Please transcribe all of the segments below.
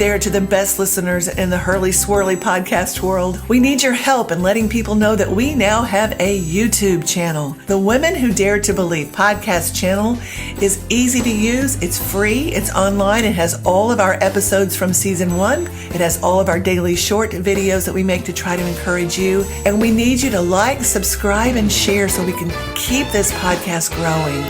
there to the best listeners in the hurly-swirly podcast world. We need your help in letting people know that we now have a YouTube channel. The Women Who Dare to Believe podcast channel is easy to use. It's free. It's online. It has all of our episodes from season 1. It has all of our daily short videos that we make to try to encourage you. And we need you to like, subscribe, and share so we can keep this podcast growing.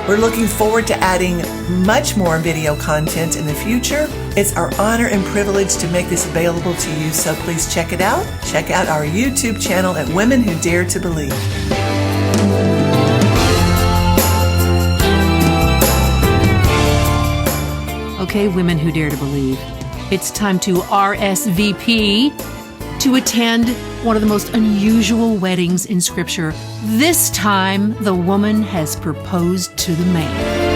We're looking forward to adding much more video content in the future. It's our honor and privilege to make this available to you, so please check it out. Check out our YouTube channel at Women Who Dare to Believe. Okay, Women Who Dare to Believe, it's time to RSVP to attend one of the most unusual weddings in Scripture. This time, the woman has proposed to the man.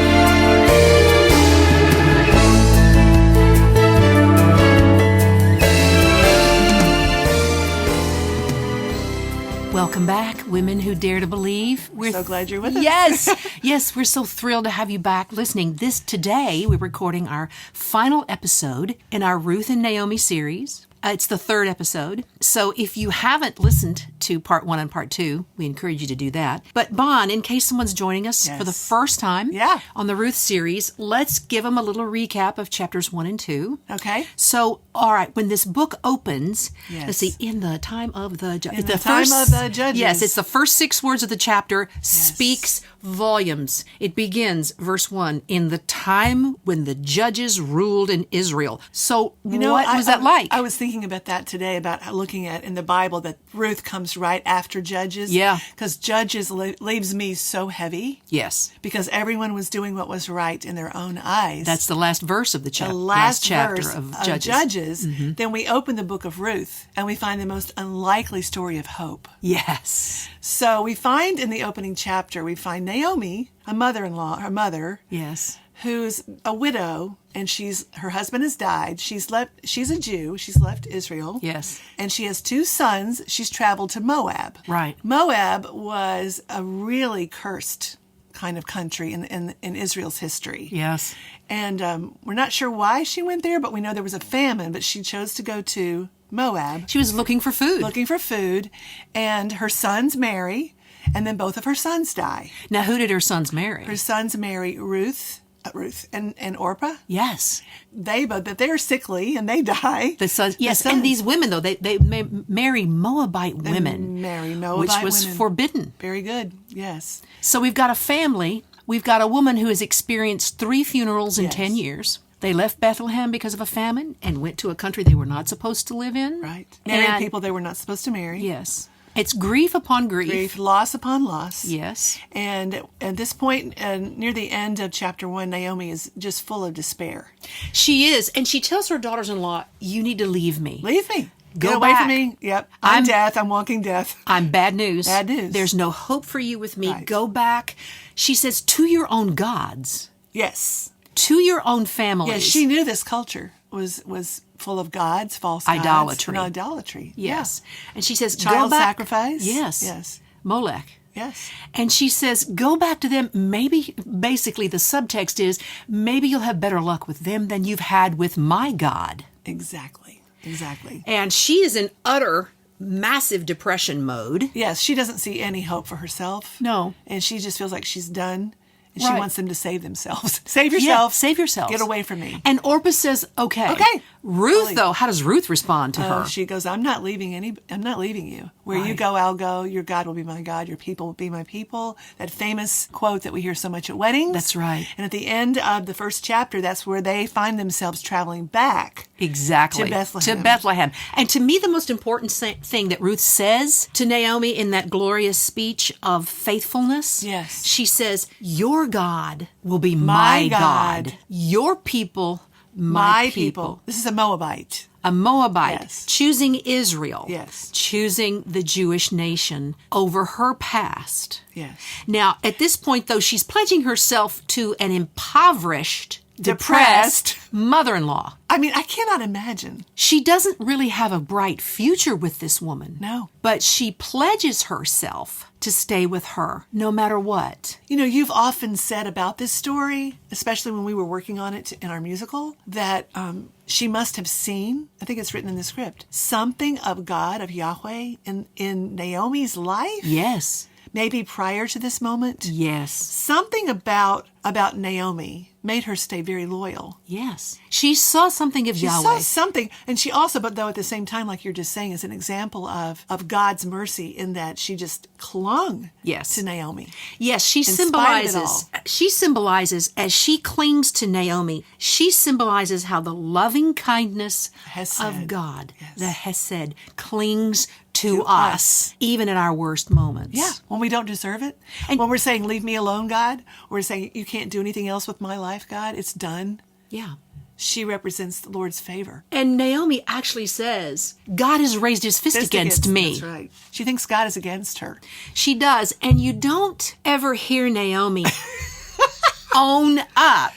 Welcome back, Women Who Dare to Believe. We're so glad you're with us. Yes, we're so thrilled to have you back listening. Today, we're recording our final episode in our Ruth and Naomi series. It's the third episode. So if you haven't listened to part 1 and part 2, we encourage you to do that. But Bon, in case someone's joining us for the first time on the Ruth series, let's give them a little recap of chapters 1 and 2. Okay. So, all right, when this book opens, let's see, in the time of the judges. Yes, it's the first 6 words of the chapter, speaks volumes. It begins, verse 1, in the time when the judges ruled in Israel. So what was that like? I was thinking about that today, about looking at in the Bible that Ruth comes right after Judges. Yeah. Because Judges leaves me so heavy. Yes. Because everyone was doing what was right in their own eyes. That's the last verse of the chapter. The last chapter verse of Judges. Mm-hmm. Then we open the book of Ruth and we find the most unlikely story of hope. Yes. So we find in the opening chapter, we find Naomi, her mother. Yes. Who's a widow, and her husband has died. She's a Jew. She's left Israel. Yes. And she has 2 sons. She's traveled to Moab. Right. Moab was a really cursed kind of country in Israel's history. Yes. And we're not sure why she went there, but we know there was a famine, but she chose to go to Moab. She was looking for food. And her sons marry, and then both of her sons die. Now, who did her sons marry? Her sons marry Ruth and Orpah. Yes. They're sickly and they die. The sons, yes. And these women, though, they marry Moabite women. Which was forbidden. Very good. Yes. So we've got a family. We've got a woman who has experienced 3 funerals in 10 years. They left Bethlehem because of a famine and went to a country they were not supposed to live in. Right. Married people they were not supposed to marry. Yes. It's grief upon grief. Loss upon loss. Yes. And at this point, near the end of chapter 1, Naomi is just full of despair. She is. And she tells her daughters-in-law, you need to leave me. Leave me. Go Get away back. from me. Yep. I'm death. I'm walking death. I'm bad news. Bad news. There's no hope for you with me. Right. Go back. She says, to your own gods. Yes. To your own families. Yes, she knew this culture was full of gods, false gods. Idolatry. And idolatry. Yes. Yeah. And she says, child go back. Sacrifice. Yes. Molech. Yes. And she says, go back to them. Maybe, basically, the subtext is, maybe you'll have better luck with them than you've had with my God. Exactly. And she is in utter, massive depression mode. Yes, she doesn't see any hope for herself. No. And she just feels like she's done. And she wants them to save themselves. Save yourself. Yeah, save yourself. Get away from me. And Orpah says, okay. Ruth, though, how does Ruth respond to her? She goes, I'm not leaving you. Where you go, I'll go. Your God will be my God. Your people will be my people. That famous quote that we hear so much at weddings. That's right. And at the end of the first chapter, that's where they find themselves traveling back. Exactly. To Bethlehem. And to me, the most important thing that Ruth says to Naomi in that glorious speech of faithfulness, she says, your God will be my God. Your people, my people. This is a Moabite. A Moabite choosing Israel, Yes. choosing the Jewish nation over her past. Yes. Now, at this point, though, she's pledging herself to an impoverished, depressed mother-in-law. I mean, I cannot imagine. She doesn't really have a bright future with this woman. No. But she pledges herself to stay with her no matter what. You know, you've often said about this story, especially when we were working on it in our musical, that she must have seen, I think it's written in the script, something of God, of Yahweh in Naomi's life. Yes. Maybe prior to this moment. Yes. Something about Naomi made her stay very loyal. Yes. She saw something of Yahweh. She saw something. And she also, but though at the same time, like you're just saying, is an example of God's mercy in that she just clung to Naomi. Yes, she symbolizes, as she clings to Naomi, she symbolizes how the loving kindness of God, the Hesed, clings to us, even in our worst moments. Yeah, when we don't deserve it. And when we're saying, leave me alone, God, we're saying, you can't do anything else with my life, God. It's done. Yeah. She represents the Lord's favor. And Naomi actually says, God has raised his fist against me. That's right. She thinks God is against her. She does. And you don't ever hear Naomi own up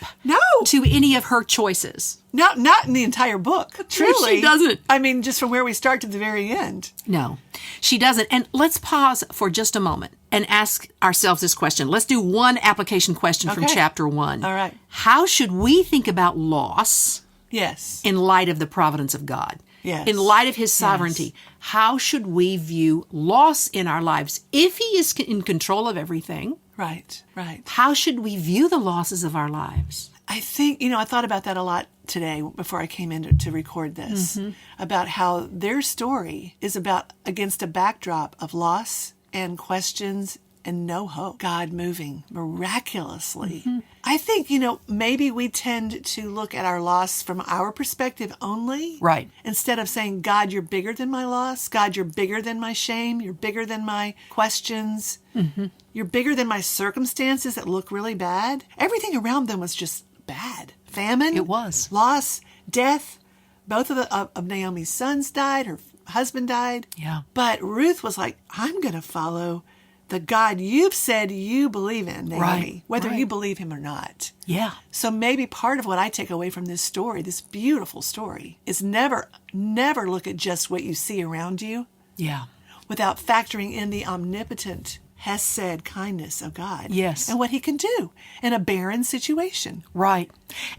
to any of her choices. Not in the entire book. Truly. She doesn't. I mean, just from where we start to the very end. No, she doesn't. And let's pause for just a moment and ask ourselves this question. Let's do one application question from chapter 1. All right. How should we think about loss? Yes. In light of the providence of God. Yes. In light of his sovereignty. How should we view loss in our lives if he is in control of everything? Right. How should we view the losses of our lives? I think, I thought about that a lot today before I came in to record this, about how their story is against a backdrop of loss and questions and no hope. God moving miraculously. I think, maybe we tend to look at our loss from our perspective only. Right. Instead of saying, God, you're bigger than my loss. God, you're bigger than my shame. You're bigger than my questions. You're bigger than my circumstances that look really bad. Everything around them was just bad. Famine. It was. Loss, death. Both of Naomi's sons died. Her husband died. Yeah. But Ruth was like, I'm going to follow the God you've said you believe in, Naomi, whether you believe him or not. Yeah. So maybe part of what I take away from this story, this beautiful story, is never look at just what you see around you. Yeah. Without factoring in the omnipotent Hesed kindness of God. Yes. And what he can do in a barren situation. Right.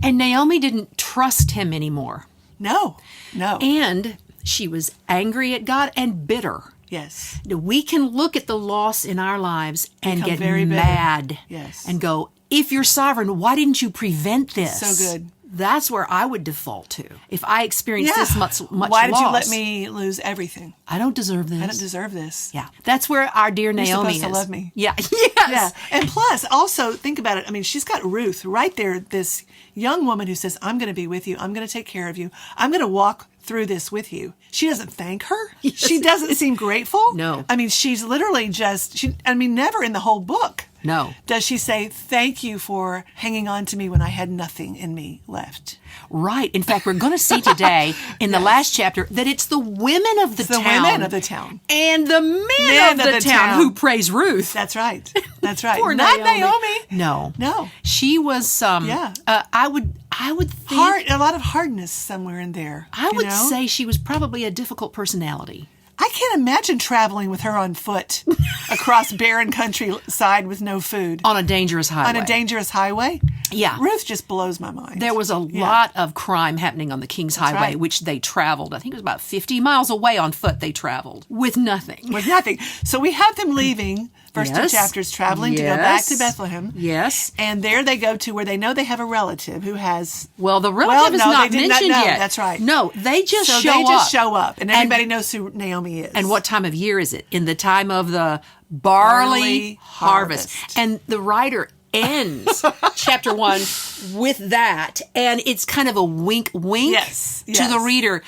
And Naomi didn't trust him anymore. No. And she was angry at God and bitter. Yes. We can look at the loss in our lives and Become get very mad. Bitter. Yes. And go, if you're sovereign, why didn't you prevent this? So good. That's where I would default to. If I experienced this much why did loss, you let me lose everything? I don't deserve this. I don't deserve this. Yeah. That's where our dear Naomi You're is. supposed to love me. Yeah. Yes. Yeah. And plus, also, think about it. I mean, she's got Ruth right there, this young woman who says, I'm going to be with you. I'm going to take care of you. I'm going to walk through this with you. She doesn't thank her. Yes. She doesn't seem grateful. No. I mean, she's literally never in the whole book. No. Does she say, thank you for hanging on to me when I had nothing in me left? Right. In fact, we're going to see today in the last chapter that it's the women of the town. The women of the town. And the men of the town who praise Ruth. That's right. That's right. Poor Not Naomi. Naomi. No. She was I would think a lot of hardness somewhere in there. I would say she was probably a difficult personality. I can't imagine traveling with her on foot across barren countryside with no food. On a dangerous highway. On a dangerous highway? Yeah. Ruth just blows my mind. There was a lot of crime happening on the King's Highway, which they traveled. I think it was about 50 miles away on foot they traveled with nothing. With nothing. So we have them leaving, first two chapters, traveling to go back to Bethlehem. Yes. And there they go to where they know they have a relative who has... Well, the relative is not mentioned yet. That's right. No, they just show up. So they just show up, and everybody knows who Naomi is. And what time of year is it? In the time of the barley harvest. And the writer ends chapter 1 with that, and it's kind of a wink to the reader.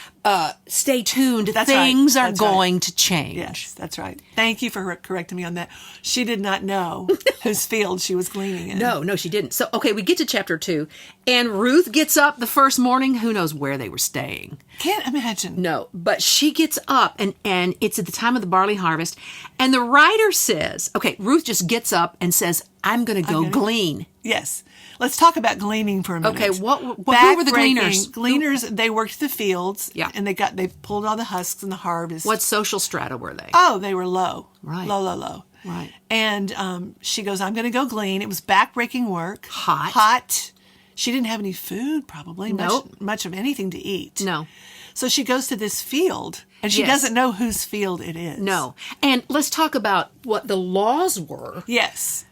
Stay tuned. Things are going to change. Yes, that's right. Thank you for correcting me on that. She did not know whose field she was gleaning in. No, she didn't. So, okay, we get to chapter 2, and Ruth gets up the first morning. Who knows where they were staying? Can't imagine. No, but she gets up, and it's at the time of the barley harvest, and the writer says, okay, Ruth just gets up and says, I'm going to go glean. Yes. Let's talk about gleaning for a minute. Okay, who were the gleaners? Gleaners, they worked the fields. Yeah. And they pulled all the husks and the harvest. What social strata were they? Oh, they were low. Right. Low. Right. And she goes, I'm going to go glean. It was backbreaking work. Hot. She didn't have any food, probably. Nope. Much of anything to eat. No. So she goes to this field, and she doesn't know whose field it is. No. And let's talk about what the laws were. Yes.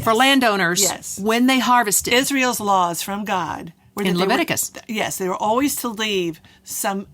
For landowners. Yes. When they harvested. Israel's laws from God. In Leviticus. They were always to leave some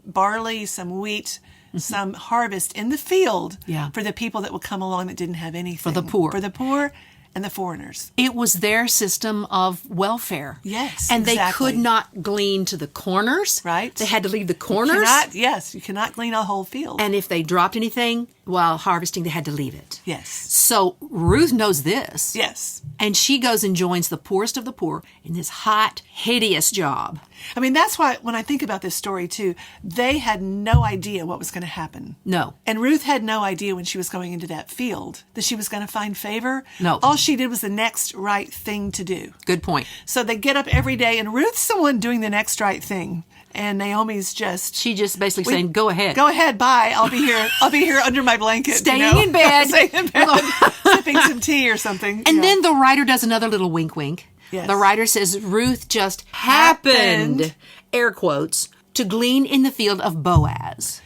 barley, some wheat, some harvest in the field for the people that would come along that didn't have anything. For the poor. For the poor and the foreigners. It was their system of welfare. Yes, and exactly. they could not glean to the corners. Right. They had to leave the corners. You cannot glean a whole field. And if they dropped anything while harvesting, they had to leave it. Yes. So Ruth knows this. Yes. And she goes and joins the poorest of the poor in this hot, hideous job. I mean, that's why when I think about this story, too, they had no idea what was going to happen. No. And Ruth had no idea when she was going into that field that she was going to find favor. No. All she did was the next right thing to do. Good point. So they get up every day, and Ruth's the one doing the next right thing. And Naomi's She just basically saying, go ahead. Go ahead, bye. I'll be here under my blanket. Staying in bed. Staying in bed, sipping some tea or something. And then the writer does another little wink wink. Yes. The writer says, Ruth just happened, air quotes, to glean in the field of Boaz,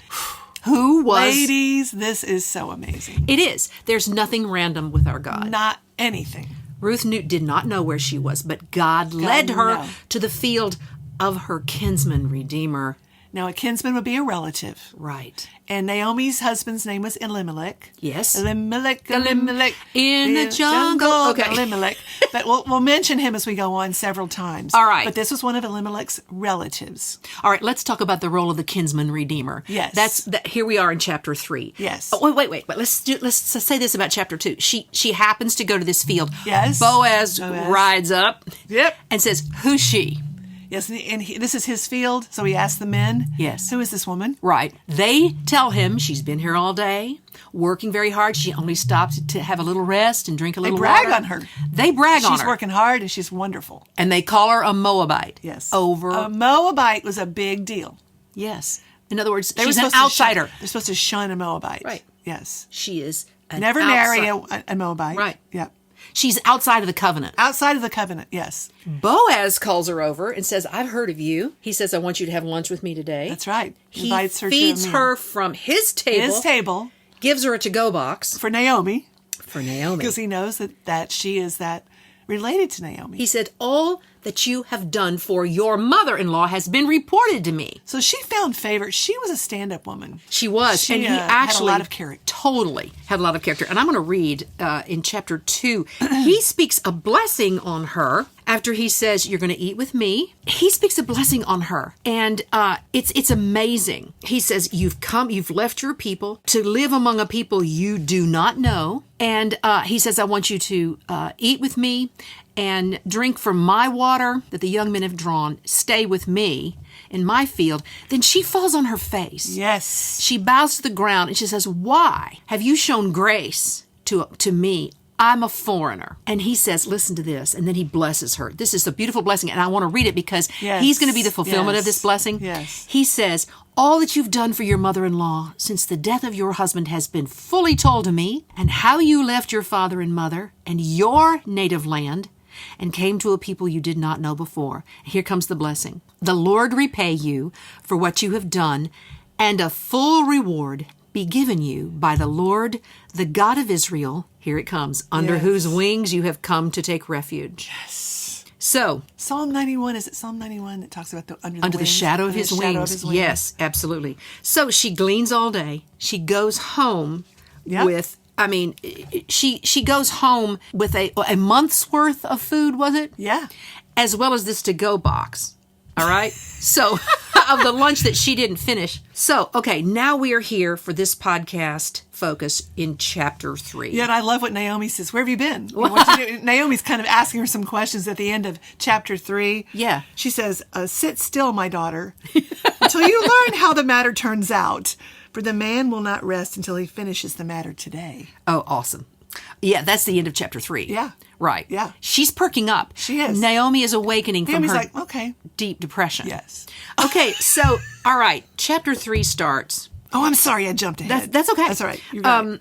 who was... Ladies, this is so amazing. It is. There's nothing random with our God. Not anything. Ruth did not know where she was, but God led her to the field of her kinsman redeemer. Now, a kinsman would be a relative. Right. And Naomi's husband's name was Elimelech. Yes. Elimelech. In the jungle. Okay. Elimelech. But we'll mention him as we go on several times. All right. But this was one of Elimelech's relatives. All right, let's talk about the role of the kinsman redeemer. Yes. Here we are in chapter 3. Yes. Oh, wait. Let's say this about chapter 2. She happens to go to this field. Yes. Boaz rides up. Yep. And says, "Who's she?" Yes, and this is his field, so he asks the men. Yes. Who is this woman? Right. They tell him she's been here all day, working very hard. She only stopped to have a little rest and drink a little water. They brag on her. They brag on her. She's working hard and she's wonderful. And they call her a Moabite. Yes. A Moabite was a big deal. Yes. In other words, she's an outsider. They're supposed to shun a Moabite. Right. Yes. She is an Never outside. marry a Moabite. Right. Yep. She's outside of the covenant. Outside of the covenant, yes. Boaz calls her over and says, I've heard of you. He says, I want you to have lunch with me today. That's right. He invites her feeds to a meal. her from his table. Gives her a to-go box. For Naomi. Because he knows that she is related to Naomi. He said, all that you have done for your mother-in-law has been reported to me. So she found favor. She was a stand-up woman. She was. She and he actually had a lot of character. Totally had a lot of character. And I'm going to read in chapter 2. He speaks a blessing on her after he says, you're going to eat with me. He speaks a blessing on her. And it's amazing. He says, you've left your people to live among a people you do not know. And he says, I want you to eat with me and drink from my water that the young men have drawn. Stay with me in my field. Then she falls on her face. Yes. She bows to the ground and she says, why have you shown grace to me? I'm a foreigner. And he says, listen to this. And then he blesses her. This is a beautiful blessing. And I want to read it because he's going to be the fulfillment of this blessing. Yes. He says, all that you've done for your mother-in-law since the death of your husband has been fully told to me, and how you left your father and mother and your native land and came to a people you did not know before. Here comes the blessing. The Lord repay you for what you have done, and a full reward be given you by the Lord, the God of Israel. Here it comes, under whose wings you have come to take refuge. Yes. So, Psalm 91, is it Psalm 91 that talks about under the shadow of his wings? Yes, absolutely. So she gleans all day. She goes home with... she goes home with a month's worth of food, was it? Yeah. As well as this to-go box. All right? So, of the lunch that she didn't finish. So, okay, now we are here for this podcast focus in chapter 3. Yeah, and I love what Naomi says. Where have you been? Naomi's kind of asking her some questions at the end of chapter 3. Yeah. She says, sit still, my daughter, until you learn how the matter turns out. For the man will not rest until he finishes the matter today. Oh, awesome. Yeah, that's the end of chapter 3. Yeah. Right. Yeah. She's perking up. She is. Naomi is awakening from Naomi's her like, okay. deep depression. Yes. Okay, so, all right, chapter 3 starts. Oh, I'm sorry. I jumped ahead. That's okay. That's all right. You're right.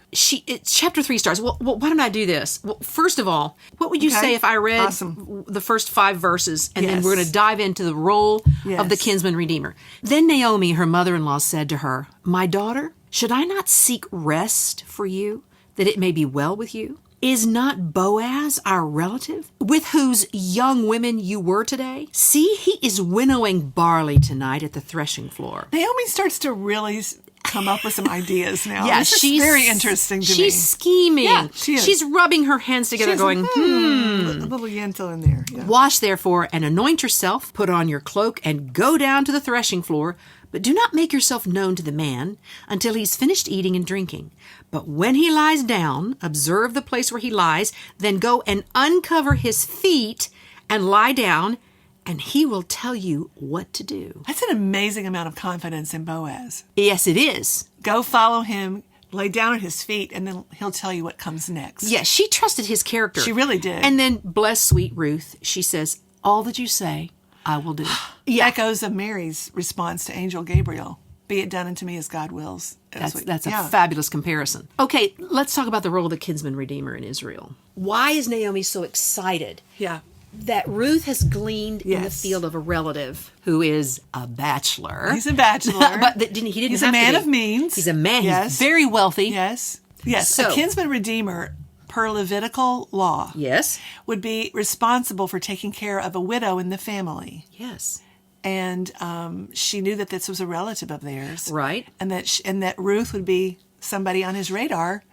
Chapter 3 starts. Well, why don't I do this? Well, first of all, what would you say if I read the first 5 verses, and then we're going to dive into the role of the kinsman redeemer? Then Naomi, her mother-in-law, said to her, "My daughter, should I not seek rest for you, that it may be well with you? Is not Boaz our relative, with whose young women you were today? See, he is winnowing barley tonight at the threshing floor." Naomi starts to really come up with some ideas now. Yeah, this is very interesting to me. She's scheming. Yeah, she is. She's rubbing her hands together going, A little yento in there. Yeah. "Wash therefore and anoint yourself, put on your cloak and go down to the threshing floor, but do not make yourself known to the man until he's finished eating and drinking. But when he lies down, observe the place where he lies, then go and uncover his feet and lie down, and he will tell you what to do." That's an amazing amount of confidence in Boaz. Yes, it is. Go follow him, lay down at his feet, and then he'll tell you what comes next. Yes, she trusted his character. She really did. And then, bless sweet Ruth, she says, "All that you say, I will do." Echoes of Mary's response to Angel Gabriel. "Be it done unto me as God wills." That's a fabulous comparison. Okay, let's talk about the role of the kinsman redeemer in Israel. Why is Naomi so excited that Ruth has gleaned in the field of a relative who is a bachelor? He's a bachelor. But he didn't He's have a man to be. of means. He's a man. Yes. He's very wealthy. Yes. Yes. So, a kinsman redeemer, per Levitical law, yes, would be responsible for taking care of a widow in the family. yes. And she knew that this was a relative of theirs. Right. And that Ruth would be somebody on his radar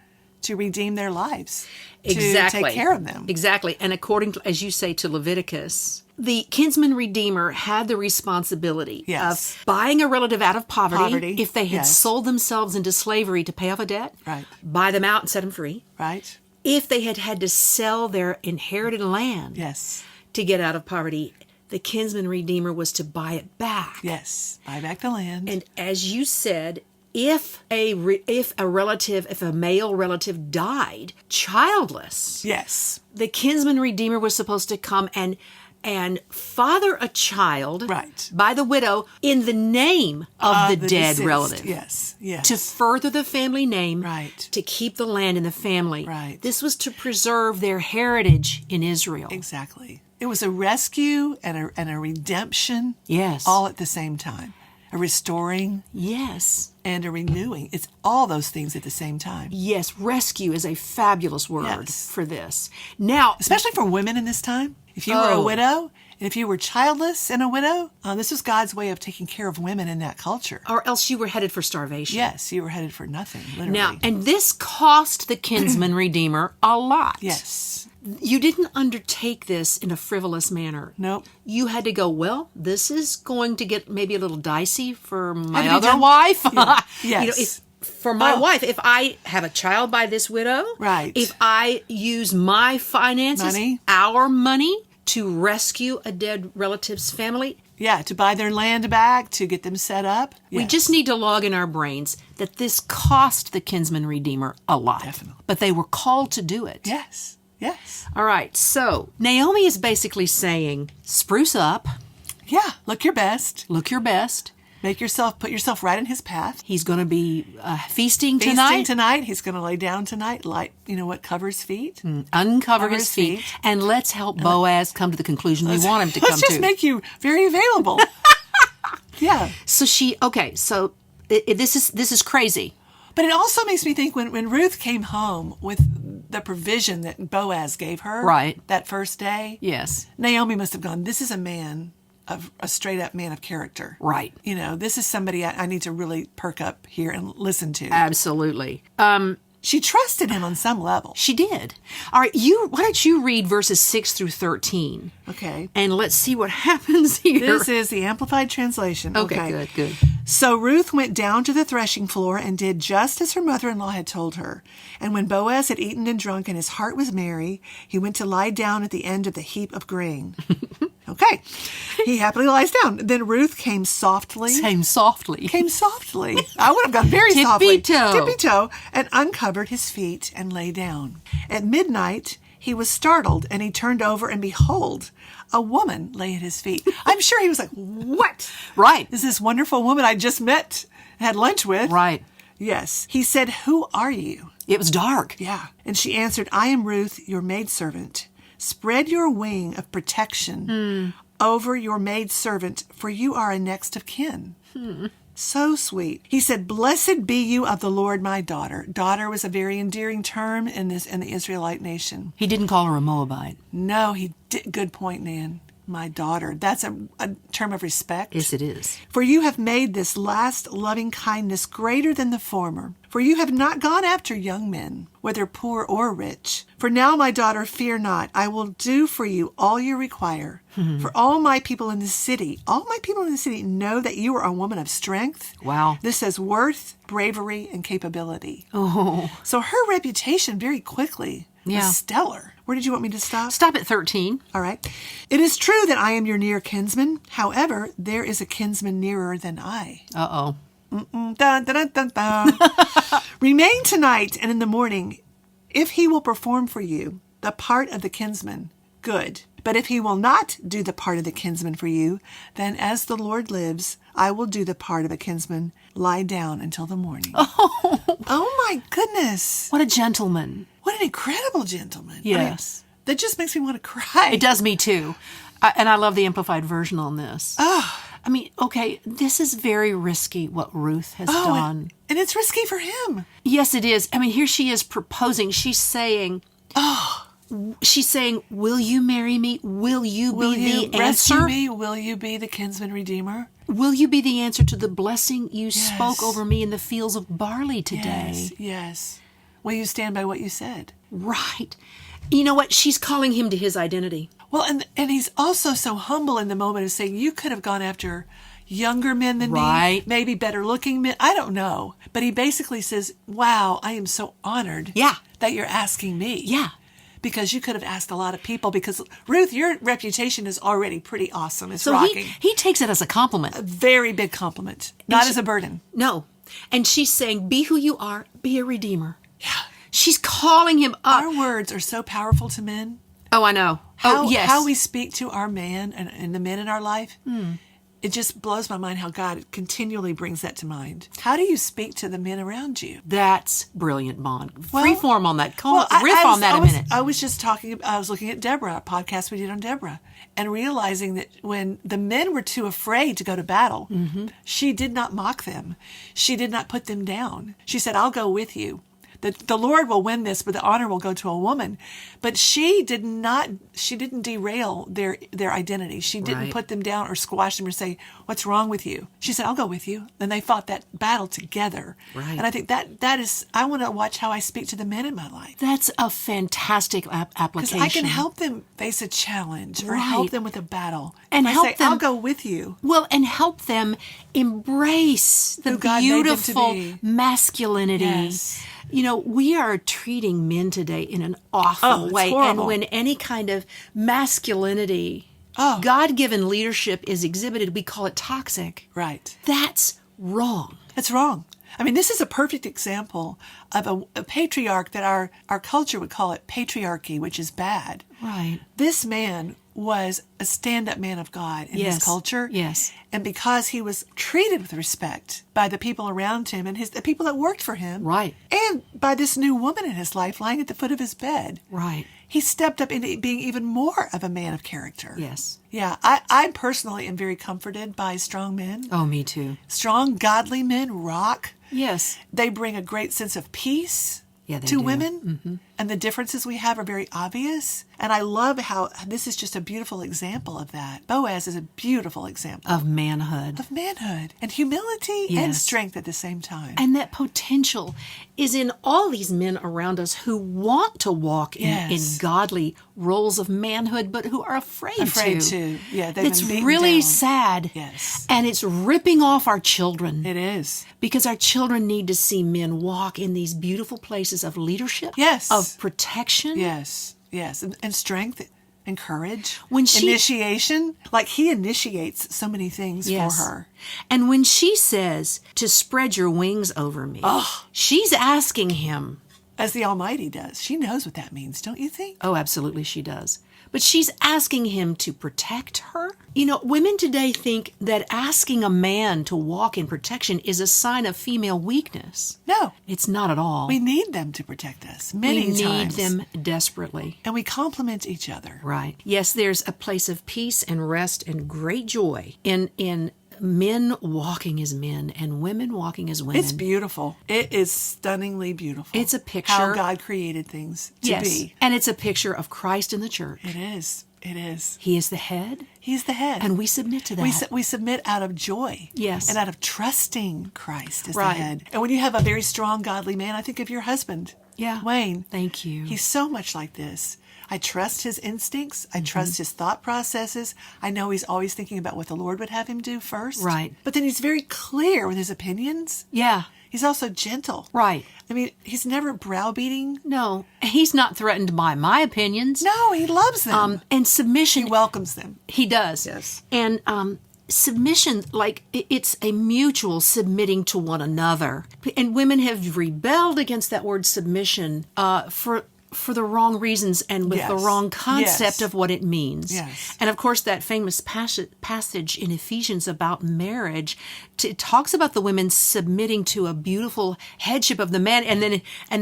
to redeem their lives. Exactly. To take care of them. Exactly. And according to, as you say, to Leviticus, the kinsman redeemer had the responsibility of buying a relative out of poverty if they had sold themselves into slavery to pay off a debt. Right. Buy them out and set them free. Right. If they had had to sell their inherited land to get out of poverty, the kinsman redeemer was to buy it back. Yes. Buy back the land. And as you said, if a male relative died childless, the kinsman redeemer was supposed to come and father a child by the widow in the name of the dead deceased. relative. Yes. To further the family name, to keep the land in the family. This was to preserve their heritage in Israel. Exactly. It was a rescue and a redemption. Yes. All at the same time. A restoring. Yes. And a renewing. It's all those things at the same time. Yes. Rescue is a fabulous word for this. Now, especially for women in this time. If you were a widow, and if you were childless and a widow, this was God's way of taking care of women in that culture. Or else you were headed for starvation. Yes, you were headed for nothing, literally. Now, and this cost the kinsman redeemer a lot. Yes. You didn't undertake this in a frivolous manner. Nope. You had to go, well, this is going to get maybe a little dicey for my other wife. Yes. For my wife, if I have a child by this widow, if I use my finances, our money, to rescue a dead relative's family. To buy their land back, to get them set up. We just need to log in our brains that this cost the kinsman redeemer a lot. Definitely. But they were called to do it. Yes. Yes. All right. So Naomi is basically saying, spruce up. Yeah. Look your best. Look your best. Put yourself right in his path. He's going to be feasting tonight. He's going to lay down tonight. What covers feet? Uncover his feet. And let's help Boaz come to the conclusion we want him to come to. Let's just make you very available. So this is crazy. But it also makes me think when Ruth came home with the provision that Boaz gave her that first day. Yes. Naomi must have gone, this is a man. A straight up man of character. Right. This is somebody I need to really perk up here and listen to. Absolutely. She trusted him on some level. She did. All right, why don't you read verses 6 through 13? Okay. And let's see what happens here. This is the Amplified Translation. Okay, good. So Ruth went down to the threshing floor and did just as her mother-in-law had told her. And when Boaz had eaten and drunk and his heart was merry, he went to lie down at the end of the heap of grain. Okay. He happily lies down. Then Ruth came softly. Came softly. I would have gone very softly. Tippy-toe. And uncovered his feet and lay down. At midnight, he was startled, and he turned over, and behold, a woman lay at his feet. I'm sure he was like, what? Right. Is this wonderful woman I just met, had lunch with? Right. Yes. He said, who are you? It was dark. Yeah. And she answered, I am Ruth, your maidservant. Spread your wing of protection over your maidservant, for you are a next of kin. So sweet. He said, blessed be you of the Lord, my daughter. Daughter was a very endearing term in the Israelite nation. He didn't call her a Moabite. No, he did. Good point, Nan. My daughter. That's a term of respect. Yes, it is. For you have made this last loving kindness greater than the former. For you have not gone after young men, whether poor or rich. For now, my daughter, fear not. I will do for you all you require. For all my people in the city know that you are a woman of strength. Wow. This says worth, bravery, and capability. Oh. So her reputation very quickly Yeah. was stellar. Where did you want me to stop? Stop at 13. All right. It is true that I am your near kinsman. However, there is a kinsman nearer than I. Uh-oh. Dun, dun, dun, dun, dun. Remain tonight, and in the morning, if he will perform for you the part of the kinsman, good. But if he will not do the part of the kinsman for you, then as the Lord lives, I will do the part of a kinsman. Lie down until the morning. Oh my goodness. What a gentleman. What an incredible gentleman. Yes. I mean, that just makes me want to cry. It does me too. And I love the amplified version on this. Oh. I mean, okay, this is very risky what Ruth has done. And it's risky for him. Yes, it is. I mean, here she is proposing. She's saying, will you marry me? Will you be the rescue answer? me? Will you be the kinsman redeemer? Will you be the answer to the blessing you spoke over me in the fields of barley today? Yes. Will you stand by what you said? Right. You know what? She's calling him to his identity. Well, and he's also so humble in the moment of saying, you could have gone after younger men than me, maybe better looking men. I don't know. But he basically says, wow, I am so honored that you're asking me. Yeah. Because you could have asked a lot of people. Because, Ruth, your reputation is already pretty awesome. It's so rocking. He takes it as a compliment. A very big compliment. Not as a burden. No. And she's saying, be who you are. Be a redeemer. Yeah. She's calling him up. Our words are so powerful to men. Oh, I know. Yes. How we speak to our man and the men in our life. It just blows my mind how God continually brings that to mind. How do you speak to the men around you? That's brilliant, Bond. Well, Freeform on that. Riff on that a minute. I was looking at Deborah, a podcast we did on Deborah, and realizing that when the men were too afraid to go to battle, she did not mock them. She did not put them down. She said, I'll go with you. The Lord will win this, but the honor will go to a woman. But she didn't derail their identity. She didn't put them down or squash them or say, what's wrong with you? She said, I'll go with you. And they fought that battle together. Right. And I think that is, I want to watch how I speak to the men in my life. That's a fantastic application. Because I can help them face a challenge or help them with a battle. And help them, I'll go with you. Well, and help them embrace the beautiful masculinity. Yes. You know, we are treating men today in an awful way. Horrible. And when any kind of masculinity, God-given leadership is exhibited, we call it toxic. Right. That's wrong. That's wrong. I mean, this is a perfect example of a patriarch that our culture would call it patriarchy, which is bad. Right. This man was a stand-up man of God in his culture. Yes. And because he was treated with respect by the people around him and the people that worked for him. Right. And by this new woman in his life lying at the foot of his bed. Right. He stepped up into being even more of a man of character. Yes. Yeah. I personally am very comforted by strong men. Oh, me too. Strong, godly men rock. Yes. They bring a great sense of peace to women. And the differences we have are very obvious. And I love how this is just a beautiful example of that. Boaz is a beautiful example Of manhood. of manhood and humility and Yes. strength at the same time. And that potential is in all these men around us who want to walk in Yes. godly roles of manhood, but who are afraid to. Yeah, they've It's been beaten really down. sad. Yes. And it's ripping off our children. It is. Because our children need to see men walk in these beautiful places of leadership, Yes. of protection. Yes. Yes. And strength and courage. When she- Initiation. Like he initiates so many things Yes. for her. And when she says to spread your wings over me, she's asking him. As the Almighty does. She knows what that means, don't you think? Oh, absolutely, she does. But she's asking him to protect her. You know, women today think that asking a man to walk in protection is a sign of female weakness. No. It's not at all. We need them to protect us many We times. need them desperately. And we complement each other. Right. Yes, there's a place of peace and rest and great joy in men walking as men and women walking as women. It's beautiful. It is stunningly beautiful. It's a picture. How God created things to be. And it's a picture of Christ in the church. It is. It is. He is the head, He's the head. and we submit to that. We submit out of joy. Yes. And out of trusting Christ as Right. the head. And when you have a very strong, godly man, I think of your husband. Yeah. Wayne. Thank you. He's so much like this. I trust his instincts. I trust his thought processes. I know he's always thinking about what the Lord would have him do first. Right. But then he's very clear with his opinions. Yeah. He's also gentle. Right. I mean, he's never browbeating. No, he's not threatened by my opinions. No, he loves them. And submission, He welcomes them. he does. Yes. And submission, like it's a mutual submitting to one another. And women have rebelled against that word submission for the wrong reasons and with the Yes. wrong concept Yes. of what it means. Yes. And of course, that famous passage in Ephesians about marriage, it talks about the women submitting to a beautiful headship of the man, and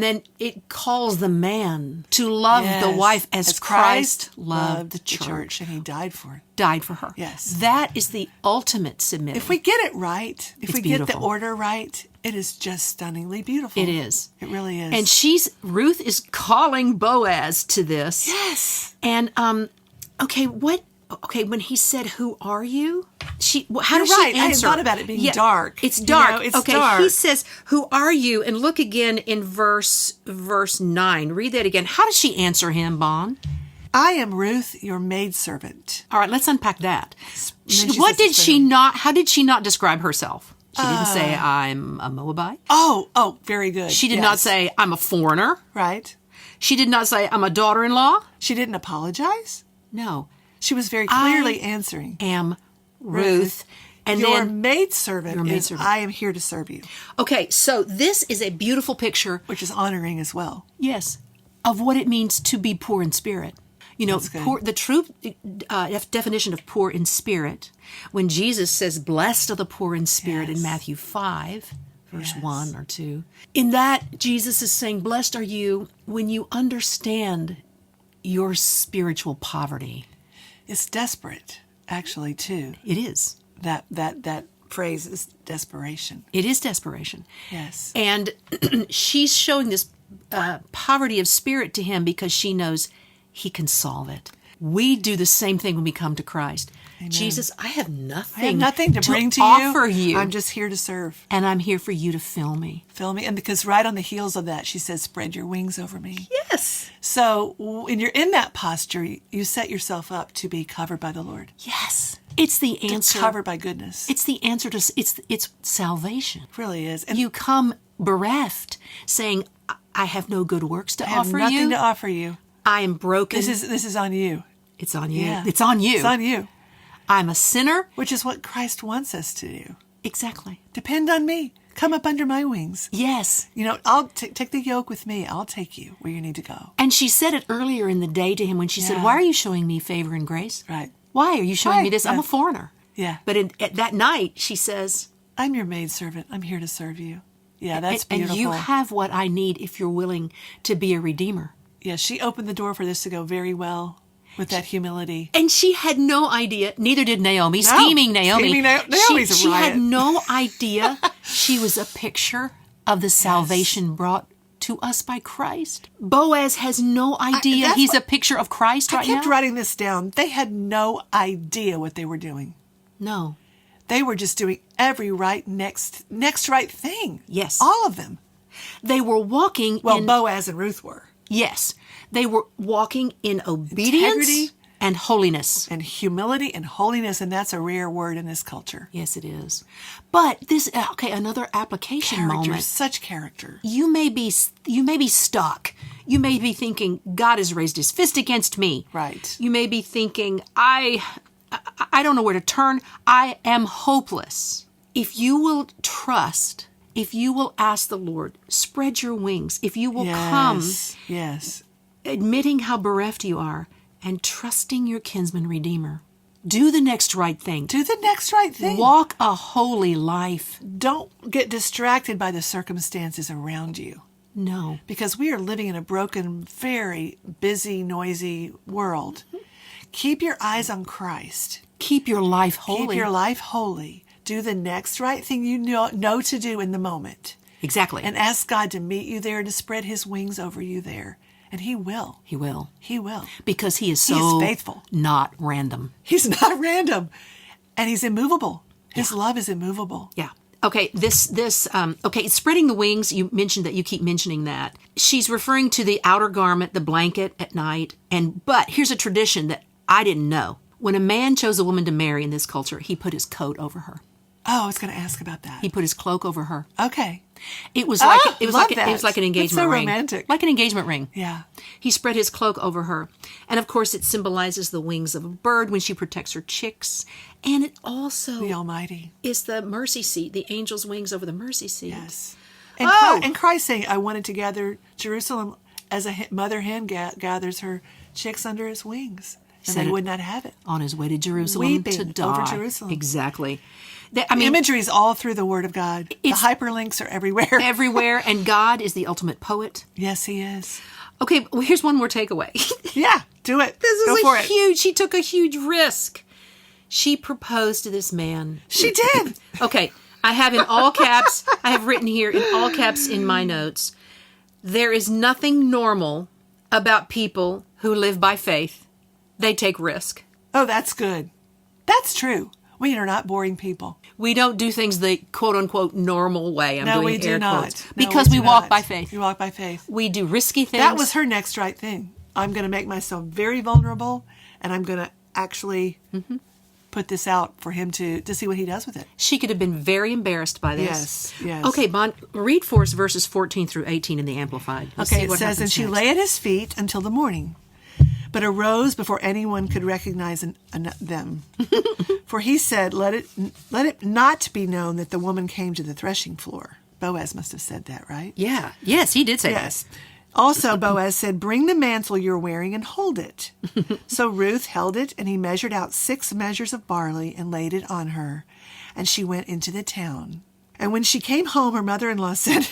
then it calls the man to love the Yes. wife as Christ loved the church. and he died for it. Died for her. Yes. That is the ultimate submission. If we get it right, if It's we get the beautiful. order right, it is just stunningly beautiful. It is. It really is. And Ruth is calling Boaz to this. yes. And when he said, "Who are you?" How You're does she right. I hadn't answer? thought about it being dark. It's You dark. know, it's okay, dark. he says, "Who are you?" And look again in verse 9. Read that again. How does she answer him, Bon? I am Ruth, your maidservant. All right, let's unpack that. then she What says did it's she for him. not? How did she not describe herself? She didn't say I'm a Moabite. Oh, very good. She did not Yes. say I'm a foreigner. Right. She did not say I'm a daughter-in-law. She didn't apologize. No, She was very clearly answering. am Ruth. And Your then, maidservant Your is, maidservant. I am here to serve you, okay, so this is a beautiful picture, which is honoring as well. yes, of what it means to be poor in spirit. You know, That's good. poor, the true definition of poor in spirit, when Jesus says, "Blessed are the poor in spirit" in Yes. Matthew 5, verse Yes. 1 or 2, in that Jesus is saying, "Blessed are you when you understand your spiritual poverty." It's desperate, actually, too. It is. That phrase is desperation. It is desperation. Yes. And she's showing this poverty of spirit to him because she knows he can solve it. We do the same thing when we come to Christ. Jesus, I have nothing. I have nothing to bring to offer you. I'm just here to serve. And I'm here for you to fill me. Fill me. And because right on the heels of that, she says, spread your wings over me. Yes. So when you're in that posture, you set yourself up to be covered by the Lord. Yes. It's the answer. Covered by goodness. It's the answer to it's salvation. It really is. And You come bereft, saying, "I have no good works to I have offer nothing you. to offer you. I am broken." This is on you. It's on you. Yeah. It's on you. It's on you. I'm a sinner. Which is what Christ wants us to do. Exactly. Depend on me. Come up under my wings. Yes. You know, I'll take the yoke with me. I'll take you where you need to go. And she said it earlier in the day to him when she said, Yeah. "Why are you showing me favor and grace? Right. Why are you showing Why? me this? I'm Yeah. a foreigner." Yeah. But at that night, she says, I'm your maidservant. I'm here to serve you. Yeah, that's and beautiful. you have what I need if you're willing to be a redeemer. Yeah, she opened the door for this to go very well with that humility. And she had no idea, neither did Naomi, scheming Naomi. Scheming Naomi's a she had riot. no idea she was a picture of the salvation brought to us by Christ. Boaz has no idea he's a picture of Christ right now. I kept writing this down. They had no idea what they were doing. No. They were just doing every next right thing. Yes. All of them. They were walking Boaz and Ruth were. Yes. They were walking in obedience, integrity, and holiness. And humility and holiness, and that's a rare word in this culture. Yes, it is. But another application moment. Such character. You may be stuck. You may be thinking, God has raised his fist against me. Right. You may be thinking, I don't know where to turn. I am hopeless. If you will trust, if you will ask the Lord, spread your wings. If you will come, admitting how bereft you are, and trusting your kinsman redeemer. Do the next right thing. Do the next right thing. Walk a holy life. Don't get distracted by the circumstances around you. No. Because we are living in a broken, very busy, noisy world. Keep your eyes on Christ. Keep your life holy. Keep your life holy. Do the next right thing you know to do in the moment. Exactly. And ask God to meet you there, to spread his wings over you there. And he will. He will. He will. Because he is faithful. Not random. He's not random. And he's immovable. His love is immovable. Yeah. Okay, spreading the wings, you mentioned that, you keep mentioning that. She's referring to the outer garment, the blanket at night. But here's a tradition that I didn't know. When a man chose a woman to marry in this culture, he put his coat over her. Oh, I was going to ask about that. He put his cloak over her. Okay. It was like an engagement It's so ring. Romantic. Like an engagement ring. Yeah. He spread his cloak over her. And of course it symbolizes the wings of a bird when she protects her chicks. And it also the Almighty is the mercy seat, the angel's wings over the mercy seat. Yes. And Christ saying, I wanted to gather Jerusalem as a mother hen gathers her chicks under his wings. And they would not have it. On his way to Jerusalem Weeping to die. over Jerusalem. Exactly. The imagery is all through the Word of God. The hyperlinks are everywhere. Everywhere. And God is the ultimate poet. Yes, he is. Okay, well, here's one more takeaway. Yeah, do it. Go for it. She took a huge risk. She proposed to this man. She did. Okay, I have in all caps, I have written here in all caps in my notes, there is nothing normal about people who live by faith. They take risk. Oh, that's good. That's true. We are not boring people. We don't do things the quote-unquote normal way. We do not. Because we walk by faith. We walk by faith. We do risky things. That was her next right thing. I'm going to make myself very vulnerable, and I'm going to actually put this out for him to see what he does with it. She could have been very embarrassed by this. Yes. Okay, Bon, read for us verses 14 through 18 in the Amplified. Okay, it says, and she lay at his feet until the morning, but arose before anyone could recognize them. For he said, let it not be known that the woman came to the threshing floor. Boaz must have said that, right? Yeah. Yes, he did say that. Also, Boaz said, bring the mantle you're wearing and hold it. So Ruth held it, and he measured out 6 measures of barley and laid it on her. And she went into the town. And when she came home, her mother-in-law said,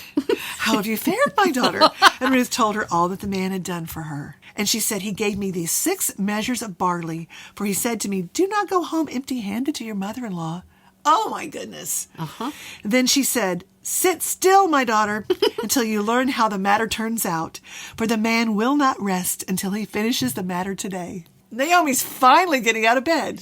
how have you fared, my daughter? And Ruth told her all that the man had done for her. And she said, he gave me these 6 measures of barley, for he said to me, do not go home empty-handed to your mother-in-law. Oh, my goodness. Then she said, sit still, my daughter, until you learn how the matter turns out, for the man will not rest until he finishes the matter today. Naomi's finally getting out of bed.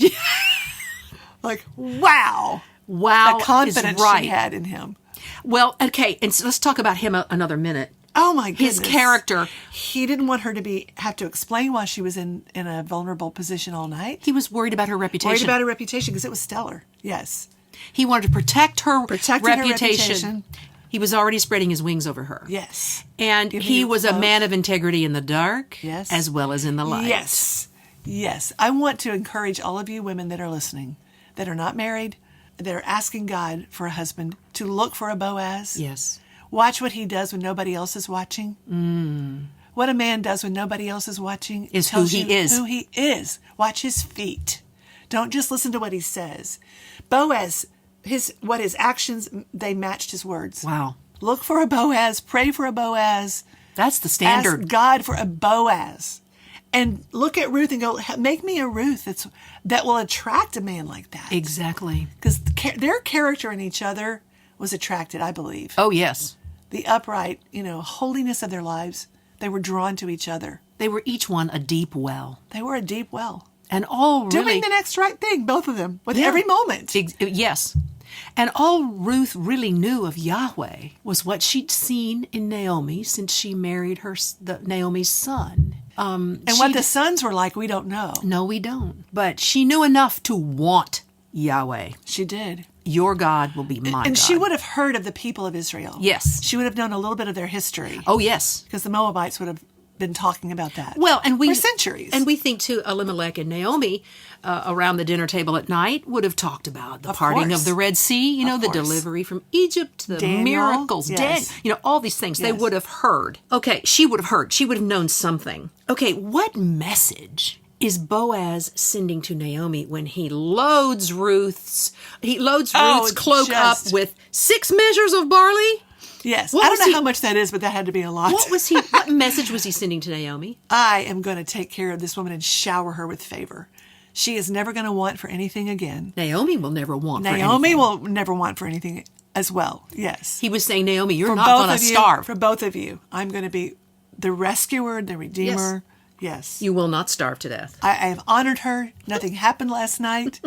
Like, wow. Wow, the confidence she had in him. Well, okay, and so let's talk about him another minute. Oh my goodness. His character. He didn't want her to have to explain why she was in a vulnerable position all night. He was worried about her reputation. Worried about her reputation because it was stellar. Yes. He wanted to protect her reputation. He was already spreading his wings over her. Yes. And he was a man of integrity in the dark as well as in the light. Yes. Yes. I want to encourage all of you women that are listening, that are not married, that are asking God for a husband, to look for a Boaz. Yes. Watch what he does when nobody else is watching. What a man does when nobody else is watching is who he is. Who he is. Watch his feet. Don't just listen to what he says. Boaz, his actions, they matched his words. Wow. Look for a Boaz. Pray for a Boaz. That's the standard. Ask God for a Boaz. And look at Ruth and go, make me a Ruth that will attract a man like that. Exactly. Because their character in each other was attracted, I believe. Oh, yes. the upright, holiness of their lives, they were drawn to each other. They were each one a deep well. They were a deep well. And all really... doing the next right thing, both of them, with every moment. Yes. And all Ruth really knew of Yahweh was what she'd seen in Naomi since she married Naomi's son. And what the sons were like, we don't know. No, we don't. But she knew enough to want Yahweh. She did. Your God will be my God. And she would have heard of the people of Israel. Yes. She would have known a little bit of their history. Oh, yes. Because the Moabites would have been talking about that. Well, and for centuries. And we think too, Elimelech and Naomi around the dinner table at night would have talked about the parting of the Red Sea, the delivery from Egypt, the miracles, all these things. They would have heard. Okay, she would have heard. She would have known something. Okay, what message is Boaz sending to Naomi when he loads Ruth's cloak up with 6 measures of barley? Yes. I don't know how much that is, but that had to be a lot. What message was he sending to Naomi? I am going to take care of this woman and shower her with favor. She is never going to want for anything again. Naomi will never want for anything. Naomi will never want for anything as well. Yes. He was saying, Naomi, you're not going to starve. For both of you. I'm going to be the rescuer, the redeemer. Yes. You will not starve to death. I have honored her. Nothing happened last night.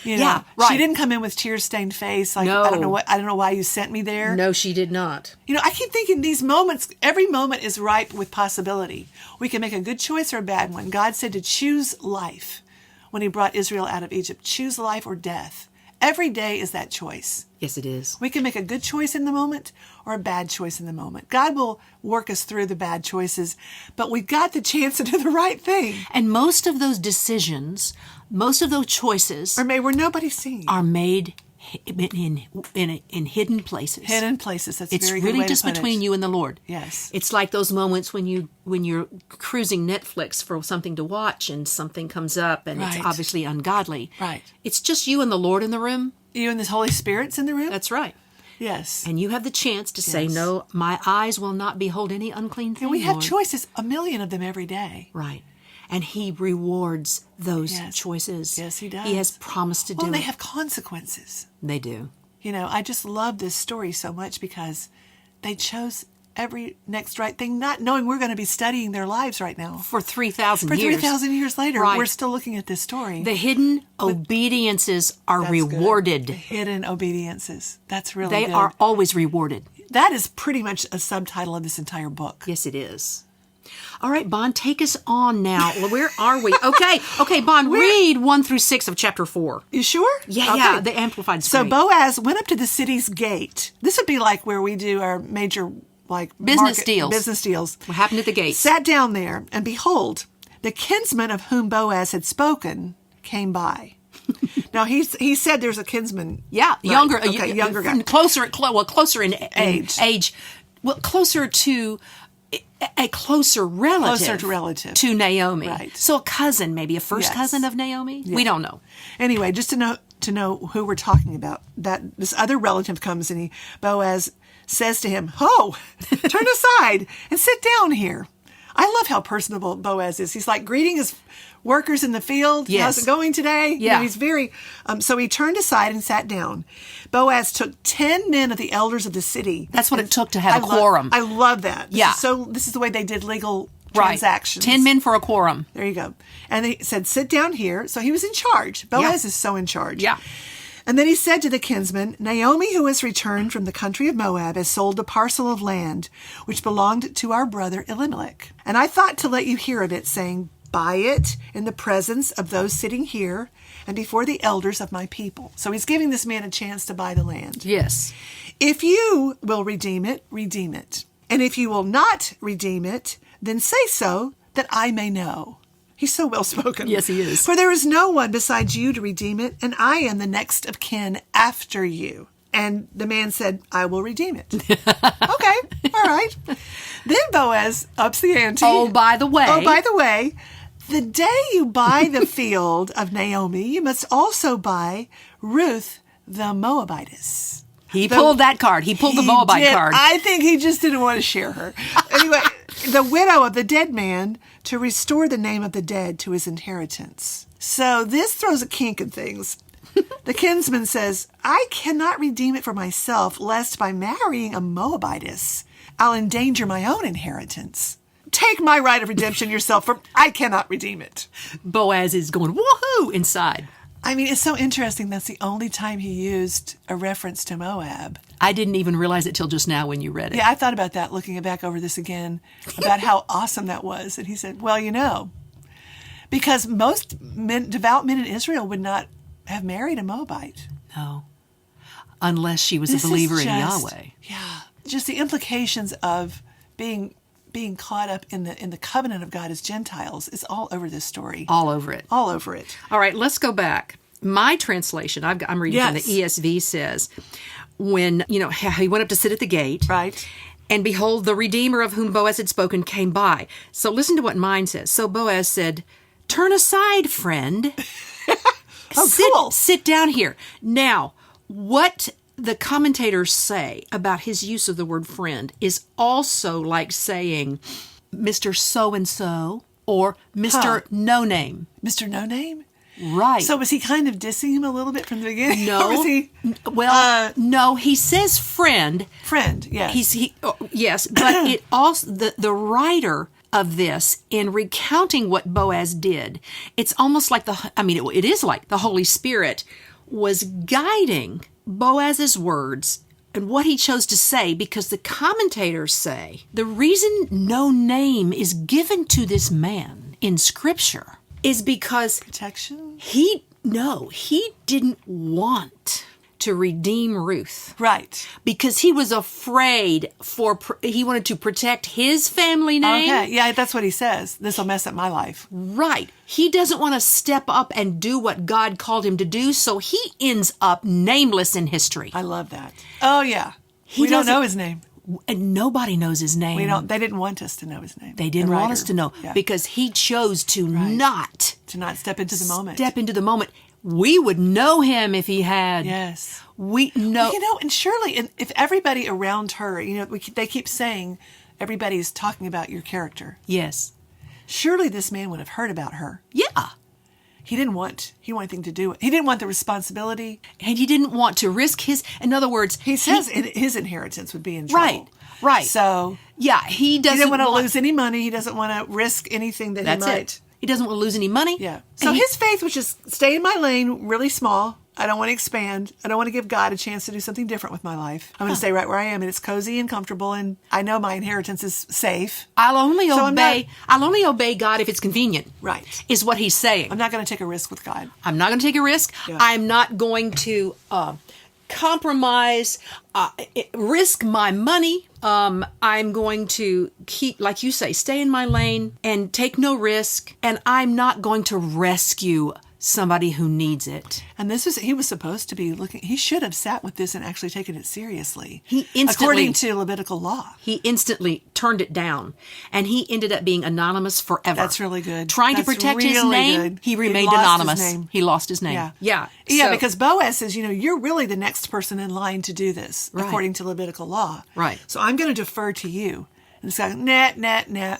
Yeah, right. She didn't come in with tear-stained face. Like, no. I don't know why you sent me there. No, she did not. I keep thinking these moments, every moment is ripe with possibility. We can make a good choice or a bad one. God said to choose life when he brought Israel out of Egypt. Choose life or death. Every day is that choice. Yes, it is. We can make a good choice in the moment or a bad choice in the moment. God will work us through the bad choices, but we've got the chance to do the right thing. And most of those decisions, most of those choices are made where nobody's seen. Are made in hidden places. Hidden places. That's it's very good really way just to put between it. you and the Lord. Yes. It's like those moments when you're cruising Netflix for something to watch and something comes up and it's obviously ungodly. Right. It's just you and the Lord in the room. You and the Holy Spirit's in the room? That's right. Yes. And you have the chance to say, no, my eyes will not behold any unclean thing, And we have Lord. choices, a million of them every day. Right. And he rewards those choices. Yes, he does. He has promised to do it. Well, they have consequences. They do. I just love this story so much because they chose every next right thing, not knowing we're going to be studying their lives right now. For 3,000 years. For 3,000 years later, we're still looking at this story. The hidden obediences are rewarded. The hidden obediences. That's really good. They are always rewarded. That is pretty much a subtitle of this entire book. Yes, it is. All right, Bon, take us on now. Where are we? Okay, Bon, read 1 through 6 of chapter 4. You sure? Yeah, the Amplified. So Boaz went up to the city's gate. This would be like where we do our major business deals. What happened at the gate? Sat down there, and behold, the kinsman of whom Boaz had spoken came by. Now he said there's a kinsman. Yeah, right. younger guy, closer in age. Well, closer to a closer relative to Naomi. Right. So a cousin, maybe a first cousin of Naomi. Yeah. We don't know. Anyway, just to know who we're talking about, that this other relative comes and Boaz says to him, "Ho, turn aside and sit down here." I love how personable Boaz is. He's like greeting his workers in the field. Yes. How's it going today? Yeah. He's very, so he turned aside and sat down. Boaz took 10 men of the elders of the city. That's what it took to have a quorum. I love that. Yeah. This is the way they did legal transactions. 10 men for a quorum. There you go. And they said, sit down here. So he was in charge. Boaz is so in charge. Yeah. And then he said to the kinsman, Naomi, who has returned from the country of Moab, has sold a parcel of land which belonged to our brother Elimelech. And I thought to let you hear of it, saying, buy it in the presence of those sitting here and before the elders of my people. So he's giving this man a chance to buy the land. Yes. If you will redeem it, redeem it. And if you will not redeem it, then say so that I may know. He's so well-spoken. Yes, he is. For there is no one besides you to redeem it, and I am the next of kin after you. And the man said, I will redeem it. Okay, all right. Then Boaz ups the ante. Oh, by the way, the day you buy the field of Naomi, you must also buy Ruth the Moabitess. He pulled that card. He pulled the Moabite card. I think he just didn't want to share her. Anyway, the widow of the dead man, to restore the name of the dead to his inheritance. So this throws a kink in things. The kinsman says, I cannot redeem it for myself, lest by marrying a Moabitess, I'll endanger my own inheritance. Take my right of redemption yourself, for I cannot redeem it. Boaz is going, woohoo, inside. I mean, it's so interesting. That's the only time he used a reference to Moab. I didn't even realize it till just now when you read it. Yeah, I thought about that, looking back over this again, about how awesome that was. And he said, well, because most devout men in Israel would not have married a Moabite. No. Unless she was a believer in Yahweh. Yeah. Just the implications of being caught up in the covenant of God as Gentiles is all over this story. All over it. All over it. All right, let's go back. My translation, I'm reading from the ESV, says, when, he went up to sit at the gate. Right. And behold, the Redeemer of whom Boaz had spoken came by. So listen to what mine says. So Boaz said, turn aside, friend. Cool. Sit down here. Now, what the commentators say about his use of the word friend is also like saying Mr. So-and-so or Mr. No-Name. Mr. No-Name? Right. So was he kind of dissing him a little bit from the beginning? No. Or was he, no, he says friend. Friend, yes. Yes, but it also, the writer of this, in recounting what Boaz did, it's almost like it is like the Holy Spirit was guiding Boaz's words and what he chose to say, because the commentators say the reason no name is given to this man in Scripture is because protection? He didn't want to redeem Ruth. Right. Because he was afraid he wanted to protect his family name. Okay, yeah, that's what he says. This will mess up my life. Right. He doesn't want to step up and do what God called him to do, so he ends up nameless in history. I love that. Oh, yeah. We don't know his name. And nobody knows his name. They didn't want us to know his name. They didn't want us to know because he chose to not step into the moment. Step into the moment. We would know him if he had. Yes. We know. And surely, if everybody around her, they keep saying everybody's talking about your character. Yes. Surely this man would have heard about her. Yeah. He didn't want anything to do with it. He didn't want the responsibility. And he didn't want to risk in other words. He says his inheritance would be in trouble. Right. So. Yeah, he didn't want to lose any money. He doesn't want to risk anything that he might. That's it. He doesn't want to lose any money. Yeah. So his faith was just stay in my lane, really small. I don't want to expand. I don't want to give God a chance to do something different with my life. I'm going to stay right where I am, and it's cozy and comfortable, and I know my inheritance is safe. I'll only obey God if it's convenient. Right. Is what he's saying. I'm not going to take a risk with God. I'm not going to take a risk. Yeah. I'm not going to compromise, risk my money. I'm going to keep, like you say, stay in my lane and take no risk. And I'm not going to rescue somebody who needs it. And he was supposed to be he should have sat with this and actually taken it seriously. According to Levitical law. He instantly turned it down, and he ended up being anonymous forever. That's really good. Trying to protect his name, he remained anonymous. He lost his name. Yeah. Yeah, because Boaz says, you're really the next person in line to do this, according to Levitical law. Right. So I'm going to defer to you. And it's like, nah,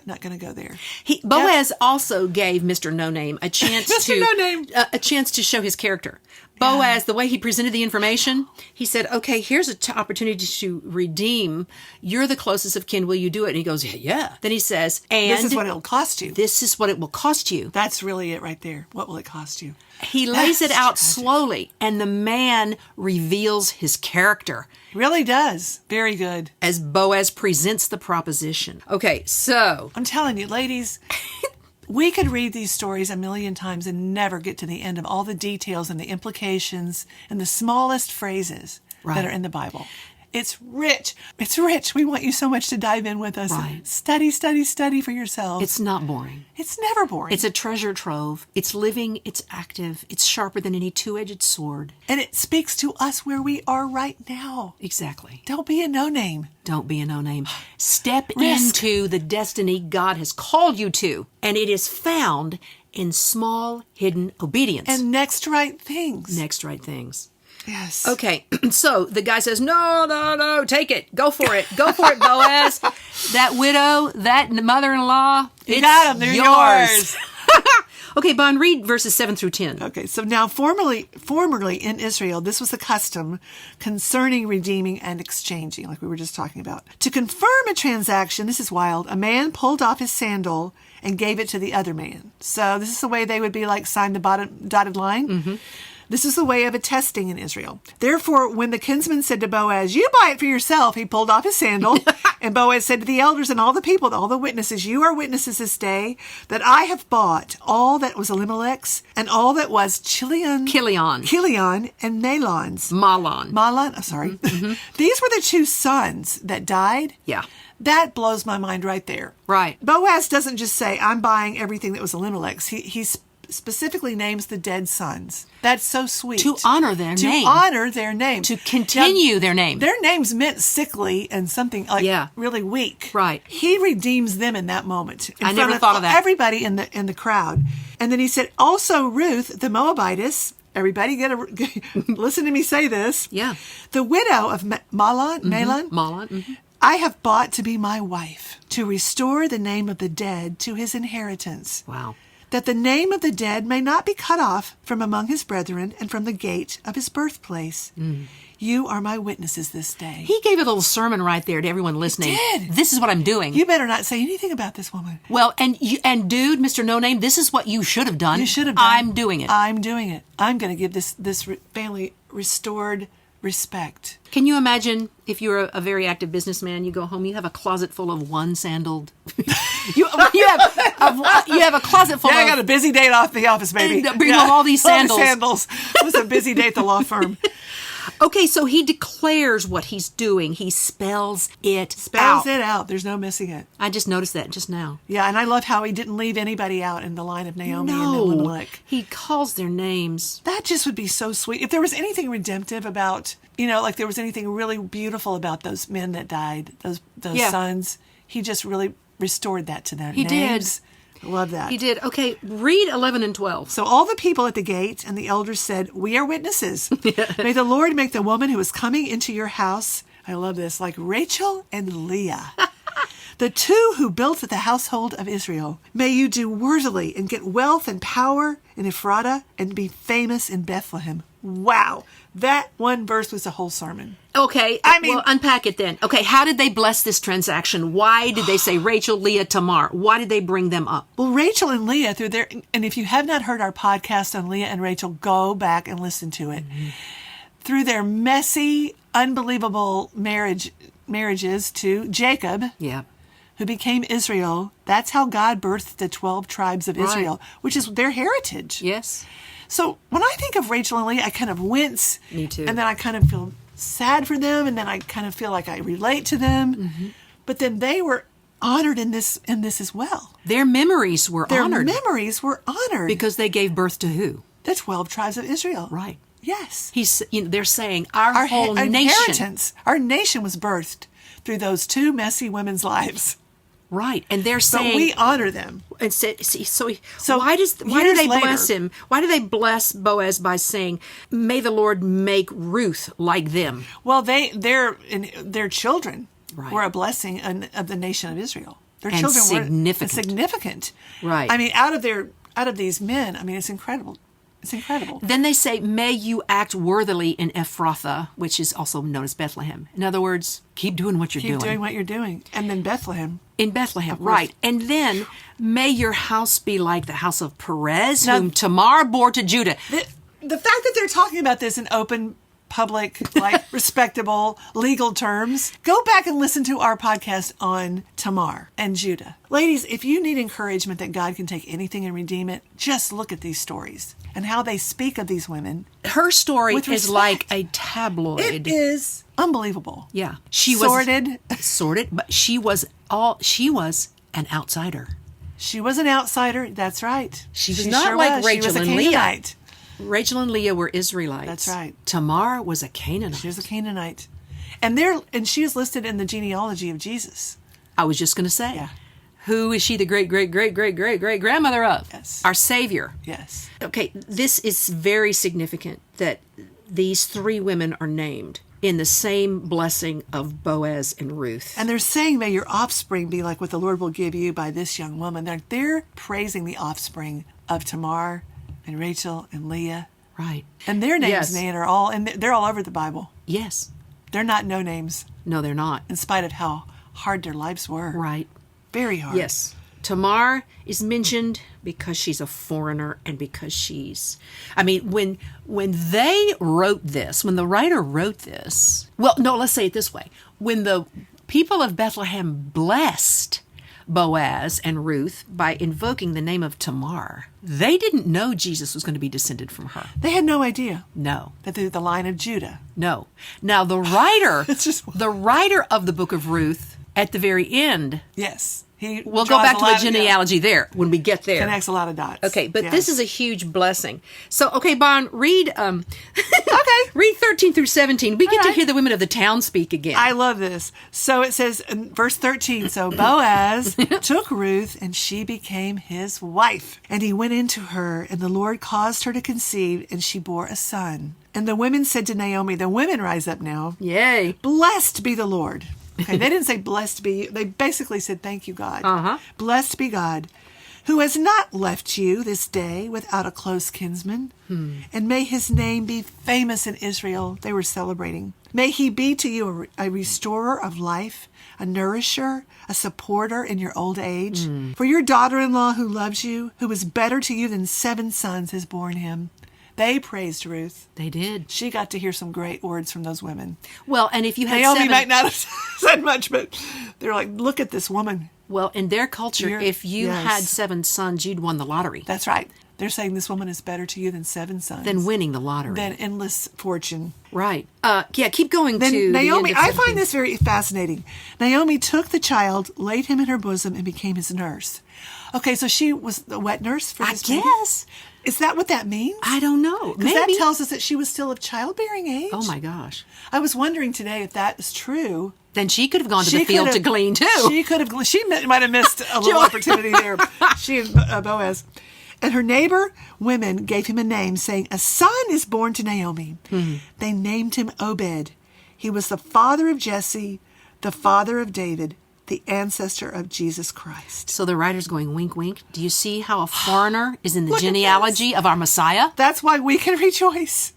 not going to go there. Boaz also gave Mr. No Name a chance a chance to show his character. Boaz, the way he presented the information, he said, okay, here's an opportunity to redeem. You're the closest of kin. Will you do it? And he goes, yeah. Then he says, and this is what it'll cost you. This is what it will cost you. That's really it right there. What will it cost you? He lays it out slowly, and the man reveals his character. Really does. Very good. As Boaz presents the proposition. Okay, so. I'm telling you, ladies, we could read these stories a million times and never get to the end of all the details and the implications and the smallest phrases that are in the Bible. It's rich. It's rich. We want you so much to dive in with us. Right. Study for yourself. It's not boring. It's never boring. It's a treasure trove. It's living. It's active. It's sharper than any two-edged sword. And it speaks to us where we are right now. Exactly. Don't be a no-name. Don't be a no-name. Step into the destiny God has called you to. And it is found in small, hidden obedience. And next right things. Next right things. Yes. Okay, so the guy says, no, take it. Go for it, Boaz. That widow, that mother-in-law, you got them. They're yours. Okay, Bon, read verses 7 through 10. Okay, so now formerly in Israel, this was the custom concerning redeeming and exchanging, like we were just talking about. To confirm a transaction, this is wild, a man pulled off his sandal and gave it to the other man. So this is the way they would be like sign the dotted line. Mm-hmm. This is the way of attesting in Israel. Therefore, when the kinsman said to Boaz, "You buy it for yourself," he pulled off his sandal. And Boaz said to the elders and all the people, all the witnesses, "You are witnesses this day that I have bought all that was Elimelech's and all that was Chilion and Mahlon's." Mahlon, I'm sorry. Mm-hmm. These were the two sons that died. Yeah. That blows my mind right there. Right. Boaz doesn't just say, "I'm buying everything that was Elimelech's." He specifically names the dead sons. That's so sweet. To honor their name. To honor their name. To continue their name. Their names meant sickly and something like really weak. Right. He redeems them in that moment. I never thought of that. Everybody in the crowd. And then he said, also Ruth, the Moabitess, everybody listen to me say this. Yeah. The widow of Mahlon, mm-hmm. I have bought to be my wife, to restore the name of the dead to his inheritance. Wow. That the name of the dead may not be cut off from among his brethren and from the gate of his birthplace. Mm. You are my witnesses this day. He gave a little sermon right there to everyone listening. He did. This is what I'm doing. You better not say anything about this woman. Well, and dude, Mr. No Name, this is what you should have done. You should have done. I'm doing it. I'm doing it. I'm going to give this family restored respect. Can you imagine if you're a very active businessman, you go home, you have a closet full of one-sandaled... you have a closet full of... I got a busy day off the office, baby. Bring home all these sandals. All the sandals. It was a busy day at the law firm. Okay, so he declares what he's doing. He spells it out. There's no missing it. I just noticed that just now. Yeah, and I love how he didn't leave anybody out in the line of Naomi and Elimelech. He calls their names. That just would be so sweet. If there was anything redemptive about, like there was anything really beautiful about those men that died, those sons, he just really restored that to them. He did. I love that. He did. Okay, read 11 and 12. So all the people at the gate and the elders said, "We are witnesses. May the Lord make the woman who is coming into your house," I love this, "like Rachel and Leah, the two who built the household of Israel. May you do worthily and get wealth and power in Ephrathah and be famous in Bethlehem." Wow. That one verse was a whole sermon. Okay. Well, unpack it then. Okay. How did they bless this transaction? Why did they say Rachel, Leah, Tamar? Why did they bring them up? Well, Rachel and Leah, and if you have not heard our podcast on Leah and Rachel, go back and listen to it. Mm-hmm. Through their messy, unbelievable marriages to Jacob. Yeah. Who became Israel. That's how God birthed the 12 tribes of Israel, which is their heritage. Yes. So when I think of Rachel and Leah, I kind of wince. Me too. And then I kind of feel sad for them, and then I kind of feel like I relate to them. Mm-hmm. But then they were honored in this as well. Their memories were honored. Their memories were honored. Because they gave birth to who? The 12 tribes of Israel. Right. Yes. They're saying our whole nation. Inheritance. Our nation was birthed through those two messy women's lives. Right, and they're saying, but we honor them. And so why do they bless him? Why do they bless Boaz by saying, "May the Lord make Ruth like them"? Well, their children were a blessing of the nation of Israel. Their and children significant. were significant. Right. I mean, out of these men, I mean, it's incredible. It's incredible. Then they say, "May you act worthily in Ephrathah," which is also known as Bethlehem. In other words, keep doing what you're doing. Keep doing what you're doing. And then Bethlehem. In Bethlehem, right. And then, "May your house be like the house of Perez, whom Tamar bore to Judah." The fact that they're talking about this in open, public, respectable, legal terms, go back and listen to our podcast on Tamar and Judah. Ladies, if you need encouragement that God can take anything and redeem it, just look at these stories and how they speak of these women. Her story is like a tabloid. It is unbelievable. Yeah. She sordid, but she was an outsider. She was an outsider. That's right. She was not like Rachel and Leah. Rachel and Leah were Israelites. That's right. Tamar was a Canaanite. She was a Canaanite. And she is listed in the genealogy of Jesus. I was just going to say. Yeah. Who is she the great-great-great-great-great-grandmother of? Yes. Our Savior. Yes. Okay, this is very significant that these three women are named. in the same blessing of Boaz and Ruth. And they're saying, may your offspring be like what the Lord will give you by this young woman. They're praising the offspring of Tamar and Rachel and Leah. Right. And their names, Yes. Nan, are all, and they're all over the Bible. Yes. They're not no names, No, they're not. in spite of how hard their lives were. Right. Very hard. Yes. Tamar is mentioned because she's a foreigner and because when they wrote this, when the writer wrote this, well, no, let's say it this way. When the people of Bethlehem blessed Boaz and Ruth by invoking the name of Tamar, they didn't know Jesus was going to be descended from her. They had no idea No. that they're the line of Judah. No. Now, the writer, It's just- the writer of the book of Ruth, at the very end, Yes. we'll go back to the genealogy there when we get there. Connects a lot of dots. Okay, but Yes. this is a huge blessing. So, okay, Bon, read read 13 through 17. We get to right. hear the women of the town speak again. I love this. So it says in verse 13, so Boaz took Ruth and she became his wife. And he went into her and the Lord caused her to conceive and she bore a son. And the women said to Naomi, the women rise up now. Yay. Blessed be the Lord. Okay, they didn't say blessed be you. They basically said thank you, God. Uh-huh. Blessed be God, who has not left you this day without a close kinsman. And may his name be famous in Israel. They were celebrating. May he be to you a restorer of life, a nourisher, a supporter in your old age. For your daughter-in-law who loves you, who is better to you than 7 sons, has borne him. They praised Ruth. They did. She got to hear some great words from those women. Well, and if you had Naomi 7... might not have said much, but they're like, look at this woman. Well, in their culture, if you Yes. had 7 sons, you'd won the lottery. That's right. They're saying this woman is better to you than 7 sons. Than winning the lottery. Than endless fortune. Right. Yeah, keep going Then to Naomi, the end of I 17. find this very fascinating. Naomi took the child, laid him in her bosom, and became his nurse. Okay, so she was the wet nurse for I this baby? guess. Is that what that means? I don't know. Because Maybe. that tells us that she was still of childbearing age. Oh, my gosh. I was wondering today if that is true. Then she could have gone to the field to glean, too. She could have. She might have missed a little opportunity there. She and Boaz. And her neighbor women gave him a name, saying, a son is born to Naomi. They named him Obed. He was the father of Jesse, the father of David, the ancestor of Jesus Christ. So the writer's going, wink, wink. Do you see how a foreigner is in the Look at genealogy of our Messiah? That's why we can rejoice.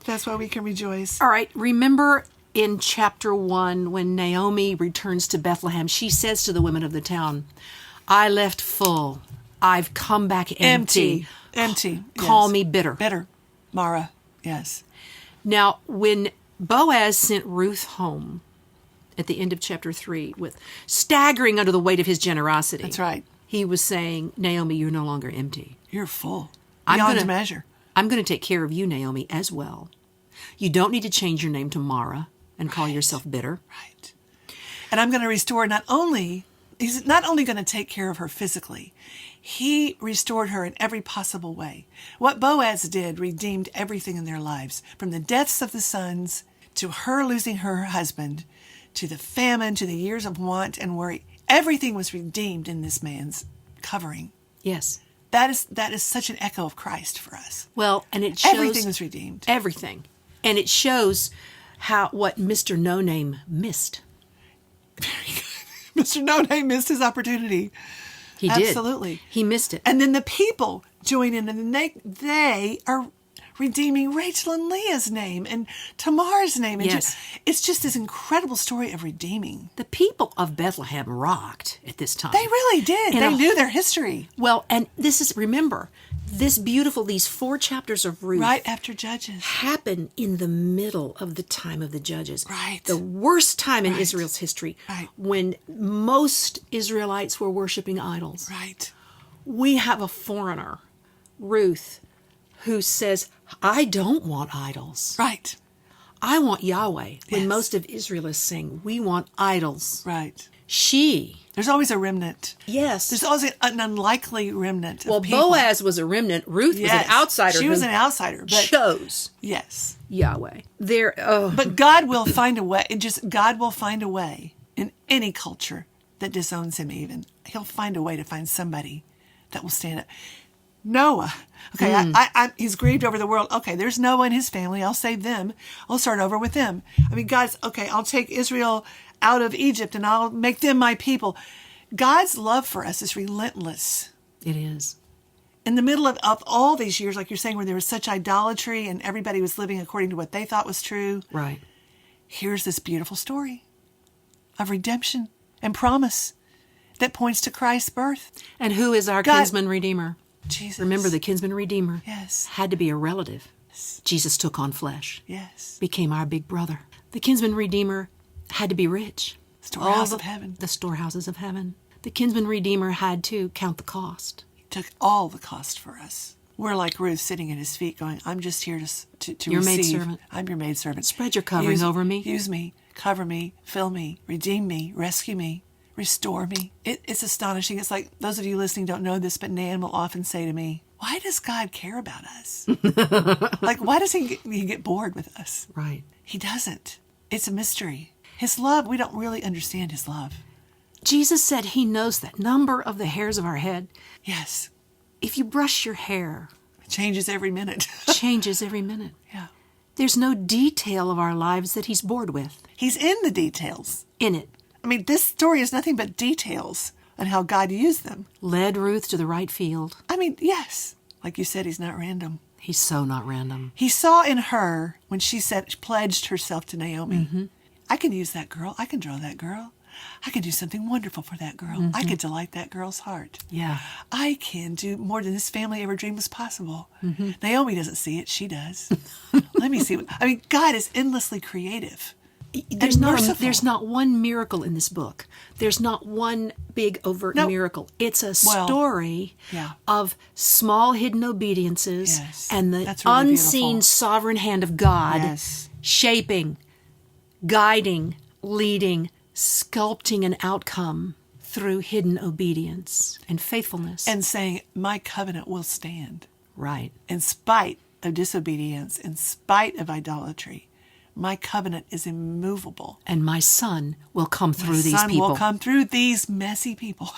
That's why we can rejoice. All right. Remember in chapter 1, when Naomi returns to Bethlehem, she says to the women of the town, I left full. I've come back empty. Empty. Call Yes. me bitter. Bitter. Mara. Yes. Now, when Boaz sent Ruth home at the end of chapter 3, with staggering under the weight of his generosity. That's right. He was saying, Naomi, you're no longer empty. You're full. I'm Beyond gonna- measure. I'm going to take care of you, Naomi, as well. You don't need to change your name to Mara and call yourself bitter. Right. And I'm going to restore he's not only going to take care of her physically, he restored her in every possible way. What Boaz did redeemed everything in their lives, from the deaths of the sons to her losing her husband, to the famine, to the years of want and worry. Everything was redeemed in this man's covering. Yes. That is such an echo of Christ for us. Well, and it shows Everything was redeemed. everything, and it shows what Mr. No Name missed. Mr. No Name missed his opportunity. He did. Absolutely. He missed it. And then the people join in, and they are redeeming Rachel and Leah's name and Tamar's name. And Yes. it's just this incredible story of redeeming. The people of Bethlehem rocked at this time. They really did. In They a- knew their history. Well, and remember, these 4 chapters of Ruth Right after Judges. happen in the middle of the time of the Judges. Right. The worst time in Right. Israel's history. Right. When most Israelites were worshiping idols. Right. We have a foreigner, Ruth, who says, I don't want idols. Right. I want Yahweh. When Yes. most of Israel is saying, we want idols. Right. She, There's always a remnant. yes. There's always an unlikely remnant. Well, of people. Boaz was a remnant. Ruth was Yes. an outsider. She was who an outsider. But chose yes. Yahweh. But God will find a way. God will find a way in any culture that disowns him even. He'll find a way to find somebody that will stand up. Noah. Okay, he's grieved over the world. Okay, there's Noah and his family. I'll save them. I'll start over with them. I mean, God's, okay, I'll take Israel out of Egypt and I'll make them my people. God's love for us is relentless. It is. In the middle of all these years, like you're saying, where there was such idolatry and everybody was living according to what they thought was true. Right. Here's this beautiful story of redemption and promise that points to Christ's birth. And who is our kinsman redeemer? Jesus. Remember, the kinsman redeemer had to be a relative. Yes. Jesus took on flesh. Yes. Became our big brother. The kinsman redeemer had to be rich. Storehouse of heaven. The storehouses of heaven. The kinsman redeemer had to count the cost. He took all the cost for us. We're like Ruth sitting at his feet going, I'm just here to your receive. maidservant. I'm your maidservant. Spread your covering over me. Use me, cover me, fill me, redeem me, rescue me, restore me. It's astonishing. It's like, those of you listening don't know this, but Nan will often say to me, why does God care about us? Like, why does he get bored with us? Right. He doesn't. It's a mystery. His love, we don't really understand his love. Jesus said he knows the number of the hairs of our head. Yes. If you brush your hair, it changes every minute. changes every minute. Yeah. There's no detail of our lives that he's bored with. He's in the details. In it. I mean, this story is nothing but details on how God used them. Led Ruth to the right field. I mean, yes. Like you said, he's not random. He's so not random. He saw in her, when she pledged herself to Naomi, I can use that girl. I can draw that girl. I can do something wonderful for that girl. I can delight that girl's heart. Yeah. I can do more than this family ever dreamed was possible. Naomi doesn't see it. She does. Let me see. I mean, God is endlessly creative. There's not one miracle in this book. There's not one big overt miracle. It's a story of small hidden obediences and the really unseen beautiful. Sovereign hand of God shaping, guiding, leading, sculpting an outcome through hidden obedience and faithfulness. And saying, my covenant will stand. Right. In spite of disobedience, in spite of idolatry. My covenant is immovable. And my son will come through these people. My son will come through these messy people.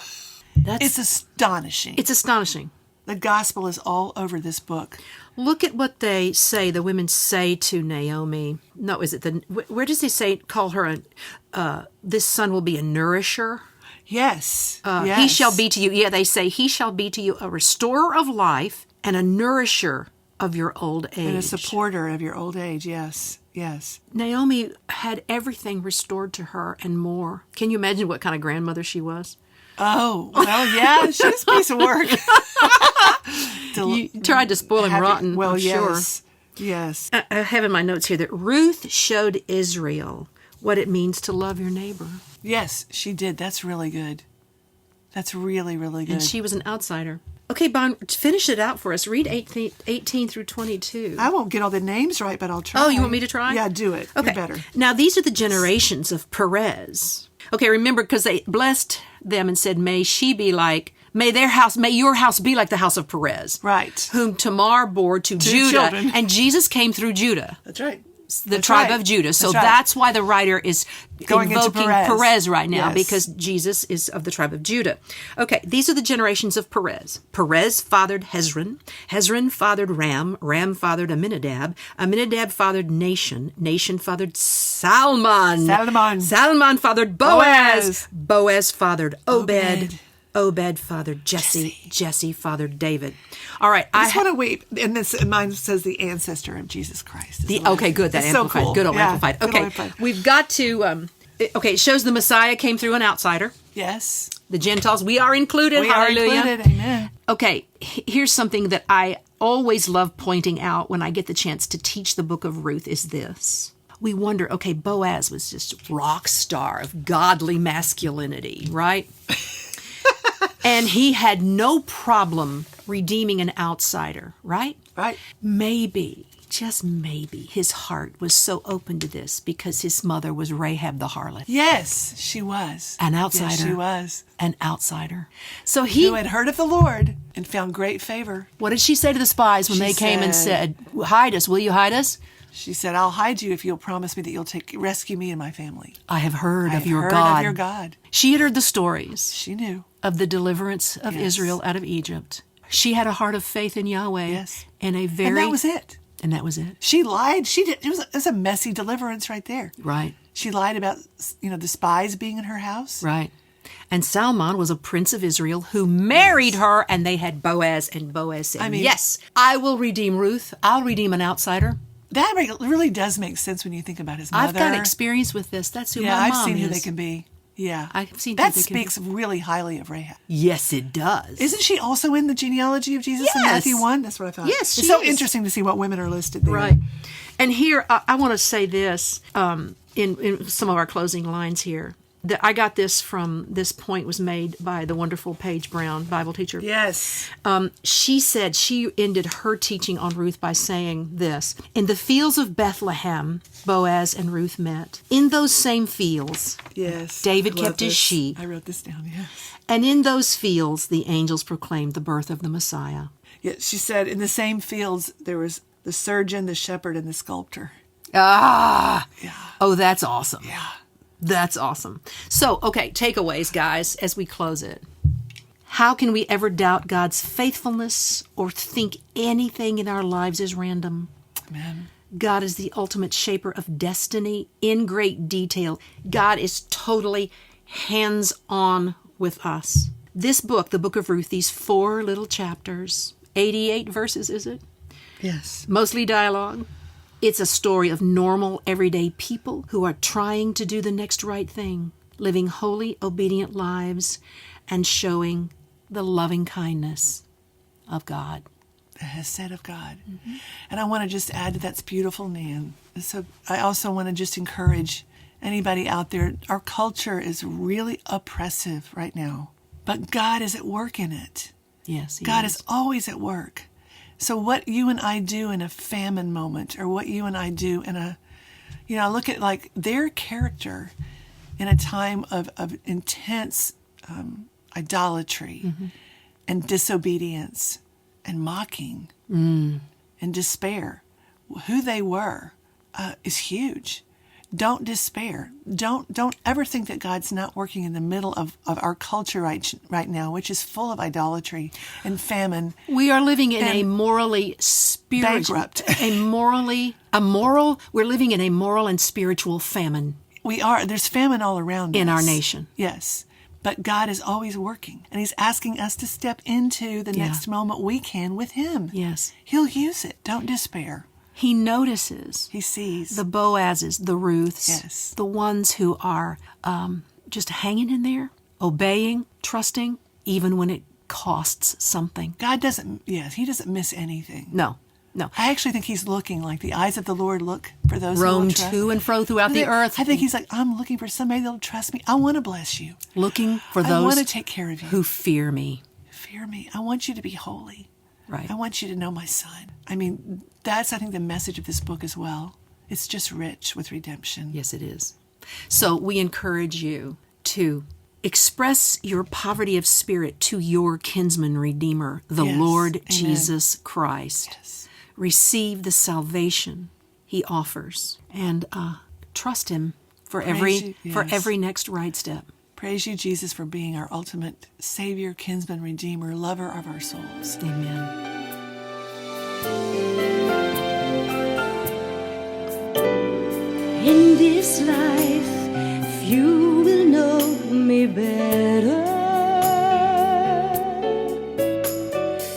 It's astonishing. It's astonishing. The gospel is all over this book. Look at what they say, the women say to Naomi. No, is it where does he say, call her this son will be a nourisher? Yes. He shall be to you. Yeah, they say he shall be to you a restorer of life and a nourisher of your old age. And a supporter of your old age, yes. Yes. Naomi had everything restored to her and more. Can you imagine what kind of grandmother she was? Oh, well, yeah, she's a piece of work. You tried to spoil him rotten, well, I'm yes, sure. Yes. I have in my notes here that Ruth showed Israel what it means to love your neighbor. Yes, she did. That's really good. That's really, really good. And she was an outsider. Okay, Bon, finish it out for us. Read 18 through 22. I won't get all the names right, but I'll try. Oh, you want me to try? Yeah, do it. Okay. You're better. Now, these are the generations of Perez. Okay, remember, because they blessed them and said, may your house be like the house of Perez. Right. Whom Tamar bore to Judah. Children. And Jesus came through Judah. That's right. The tribe of Judah. So that's why the writer is going invoking into Perez right now, yes. because Jesus is of the tribe of Judah. Okay, these are the generations of Perez. Perez fathered Hezron. Hezron fathered Ram. Ram fathered Aminadab. Aminadab fathered Nahshon. Nahshon fathered Salmon. Salmon fathered Boaz. Boaz fathered Obed. Obed fathered Jesse. Jesse fathered David. All right. I just want to wait. And mine says the ancestor of Jesus Christ. Okay, good. That amplified. So cool. Good old amplified. Okay. We've got to, it shows the Messiah came through an outsider. Yes. The Gentiles, we are included. We Hallelujah. are included. Amen. Okay. Here's something that I always love pointing out when I get the chance to teach the book of Ruth is this. We wonder, okay, Boaz was just rock star of godly masculinity, right? And he had no problem redeeming an outsider, right? Right. Maybe, just maybe, his heart was so open to this because his mother was Rahab the harlot. Yes, she was. An outsider. Yes, she was. An outsider. So who had heard of the Lord and found great favor. What did she say to the spies when they came and said, hide us, will you hide us? She said, I'll hide you if you'll promise me that you'll rescue me and my family. I have heard of your God. Of your God. She had heard the stories. She knew. Of the deliverance of Israel out of Egypt. She had a heart of faith in Yahweh. Yes. And And that was it. And that was it. She lied. It was a messy deliverance right there. Right. She lied about, the spies being in her house. Right. And Salmon was a prince of Israel who married her, and they had Boaz, and Boaz said, yes, I will redeem Ruth. I'll redeem an outsider. That really does make sense when you think about his mother. I've got experience with this. That's who my mom is. I've seen who they can be. Yeah. I've seen that speaks really highly of Rahab. Yes, it does. Isn't she also in the genealogy of Jesus in Matthew 1? That's what I thought. Yes, it's so interesting to see what women are listed there. Right. And here, I want to say this in some of our closing lines here. I got this this point was made by the wonderful Paige Brown, Bible teacher. Yes. She said, she ended her teaching on Ruth by saying this: in the fields of Bethlehem, Boaz and Ruth met. In those same fields, yes, David kept his sheep. I wrote this down, yes. And in those fields, the angels proclaimed the birth of the Messiah. Yeah, she said, in the same fields, there was the surgeon, the shepherd, and the sculptor. Ah! Yeah. Oh, that's awesome. Yeah. That's awesome. So, okay, takeaways, guys, as we close it. How can we ever doubt God's faithfulness or think anything in our lives is random? Amen. God is the ultimate shaper of destiny in great detail. God is totally hands-on with us. This book, the Book of Ruth, these 4 little chapters, 88 verses, is it? Yes. Mostly dialogue. It's a story of normal, everyday people who are trying to do the next right thing, living holy, obedient lives, and showing the loving kindness of God. The Hesed of God. Mm-hmm. And I want to just add that's beautiful, Nan. So I also want to just encourage anybody out there. Our culture is really oppressive right now, but God is at work in it. Yes, God is always at work. So what you and I do in a famine moment, or what you and I do in I look at like their character in a time of intense idolatry and disobedience and mocking and despair. Who they were is huge. Don't despair. Don't ever think that God's not working in the middle of our culture right now, which is full of idolatry and famine. We are living in a morally spiritual, bankrupt. We're living in a moral and spiritual famine. We are. There's famine all around us. In our nation. Yes. But God is always working, and He's asking us to step into the next moment we can with Him. Yes. He'll use it. Don't despair. He notices. He sees. The Boazes, the Ruths. Yes. The ones who are just hanging in there, obeying, trusting, even when it costs something. God doesn't, He doesn't miss anything. No. I actually think He's looking like the eyes of the Lord look for those roam who will trust. to and fro throughout the earth. I think He's like, I'm looking for somebody that'll trust me. I want to bless you. Looking for I those want to take care of you. who fear me. Fear me. I want you to be holy. Right. I want you to know my Son. I mean, that's, I think, the message of this book as well. It's just rich with redemption. Yes, it is. So we encourage you to express your poverty of spirit to your kinsman redeemer, the Lord Jesus Christ. Yes. Receive the salvation He offers, and trust Him for every next right step. Praise you, Jesus, for being our ultimate Savior, kinsman, redeemer, lover of our souls. Amen. In this life, few will know me better.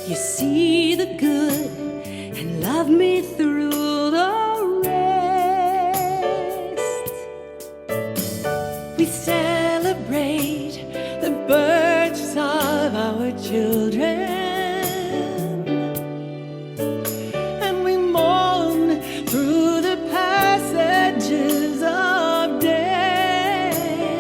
You see the good and love me through the rest. We celebrate the births of our children. Through the passages of death,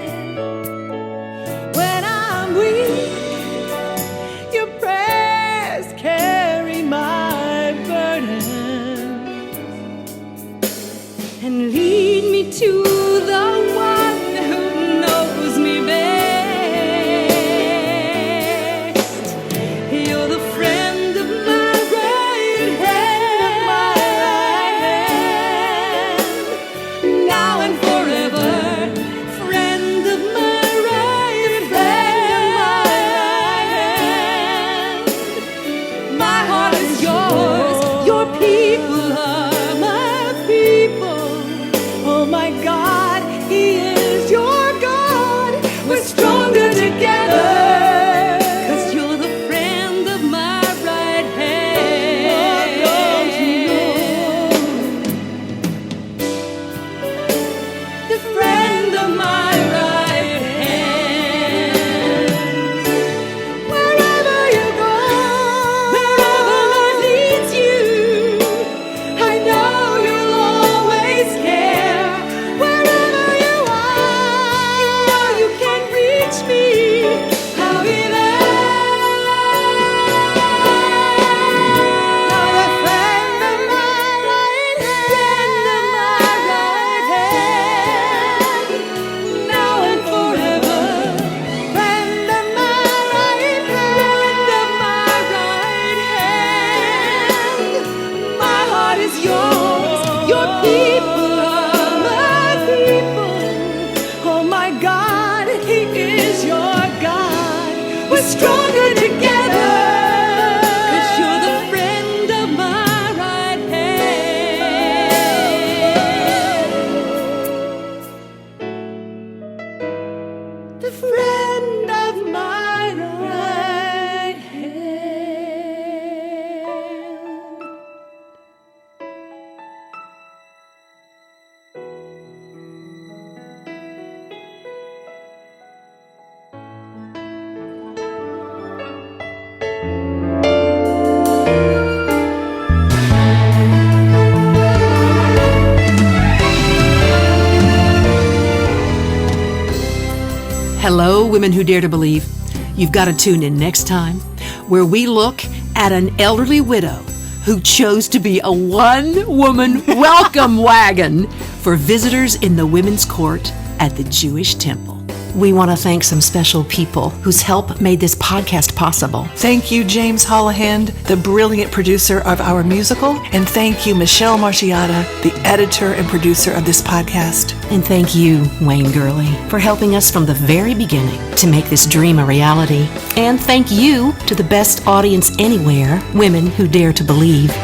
stronger together. 'Cause you're the friend of my right hand. The friend of my right hand. Hello, women who dare to believe. You've got to tune in next time, where we look at an elderly widow who chose to be a one-woman welcome wagon for visitors in the women's court at the Jewish temple. We want to thank some special people whose help made this podcast possible. Thank you, James Hollahand, the brilliant producer of our musical, and thank you, Michelle Marciata, the editor and producer of this podcast. And thank you, Wayne Gurley, for helping us from the very beginning to make this dream a reality. And thank you to the best audience anywhere, women who dare to believe.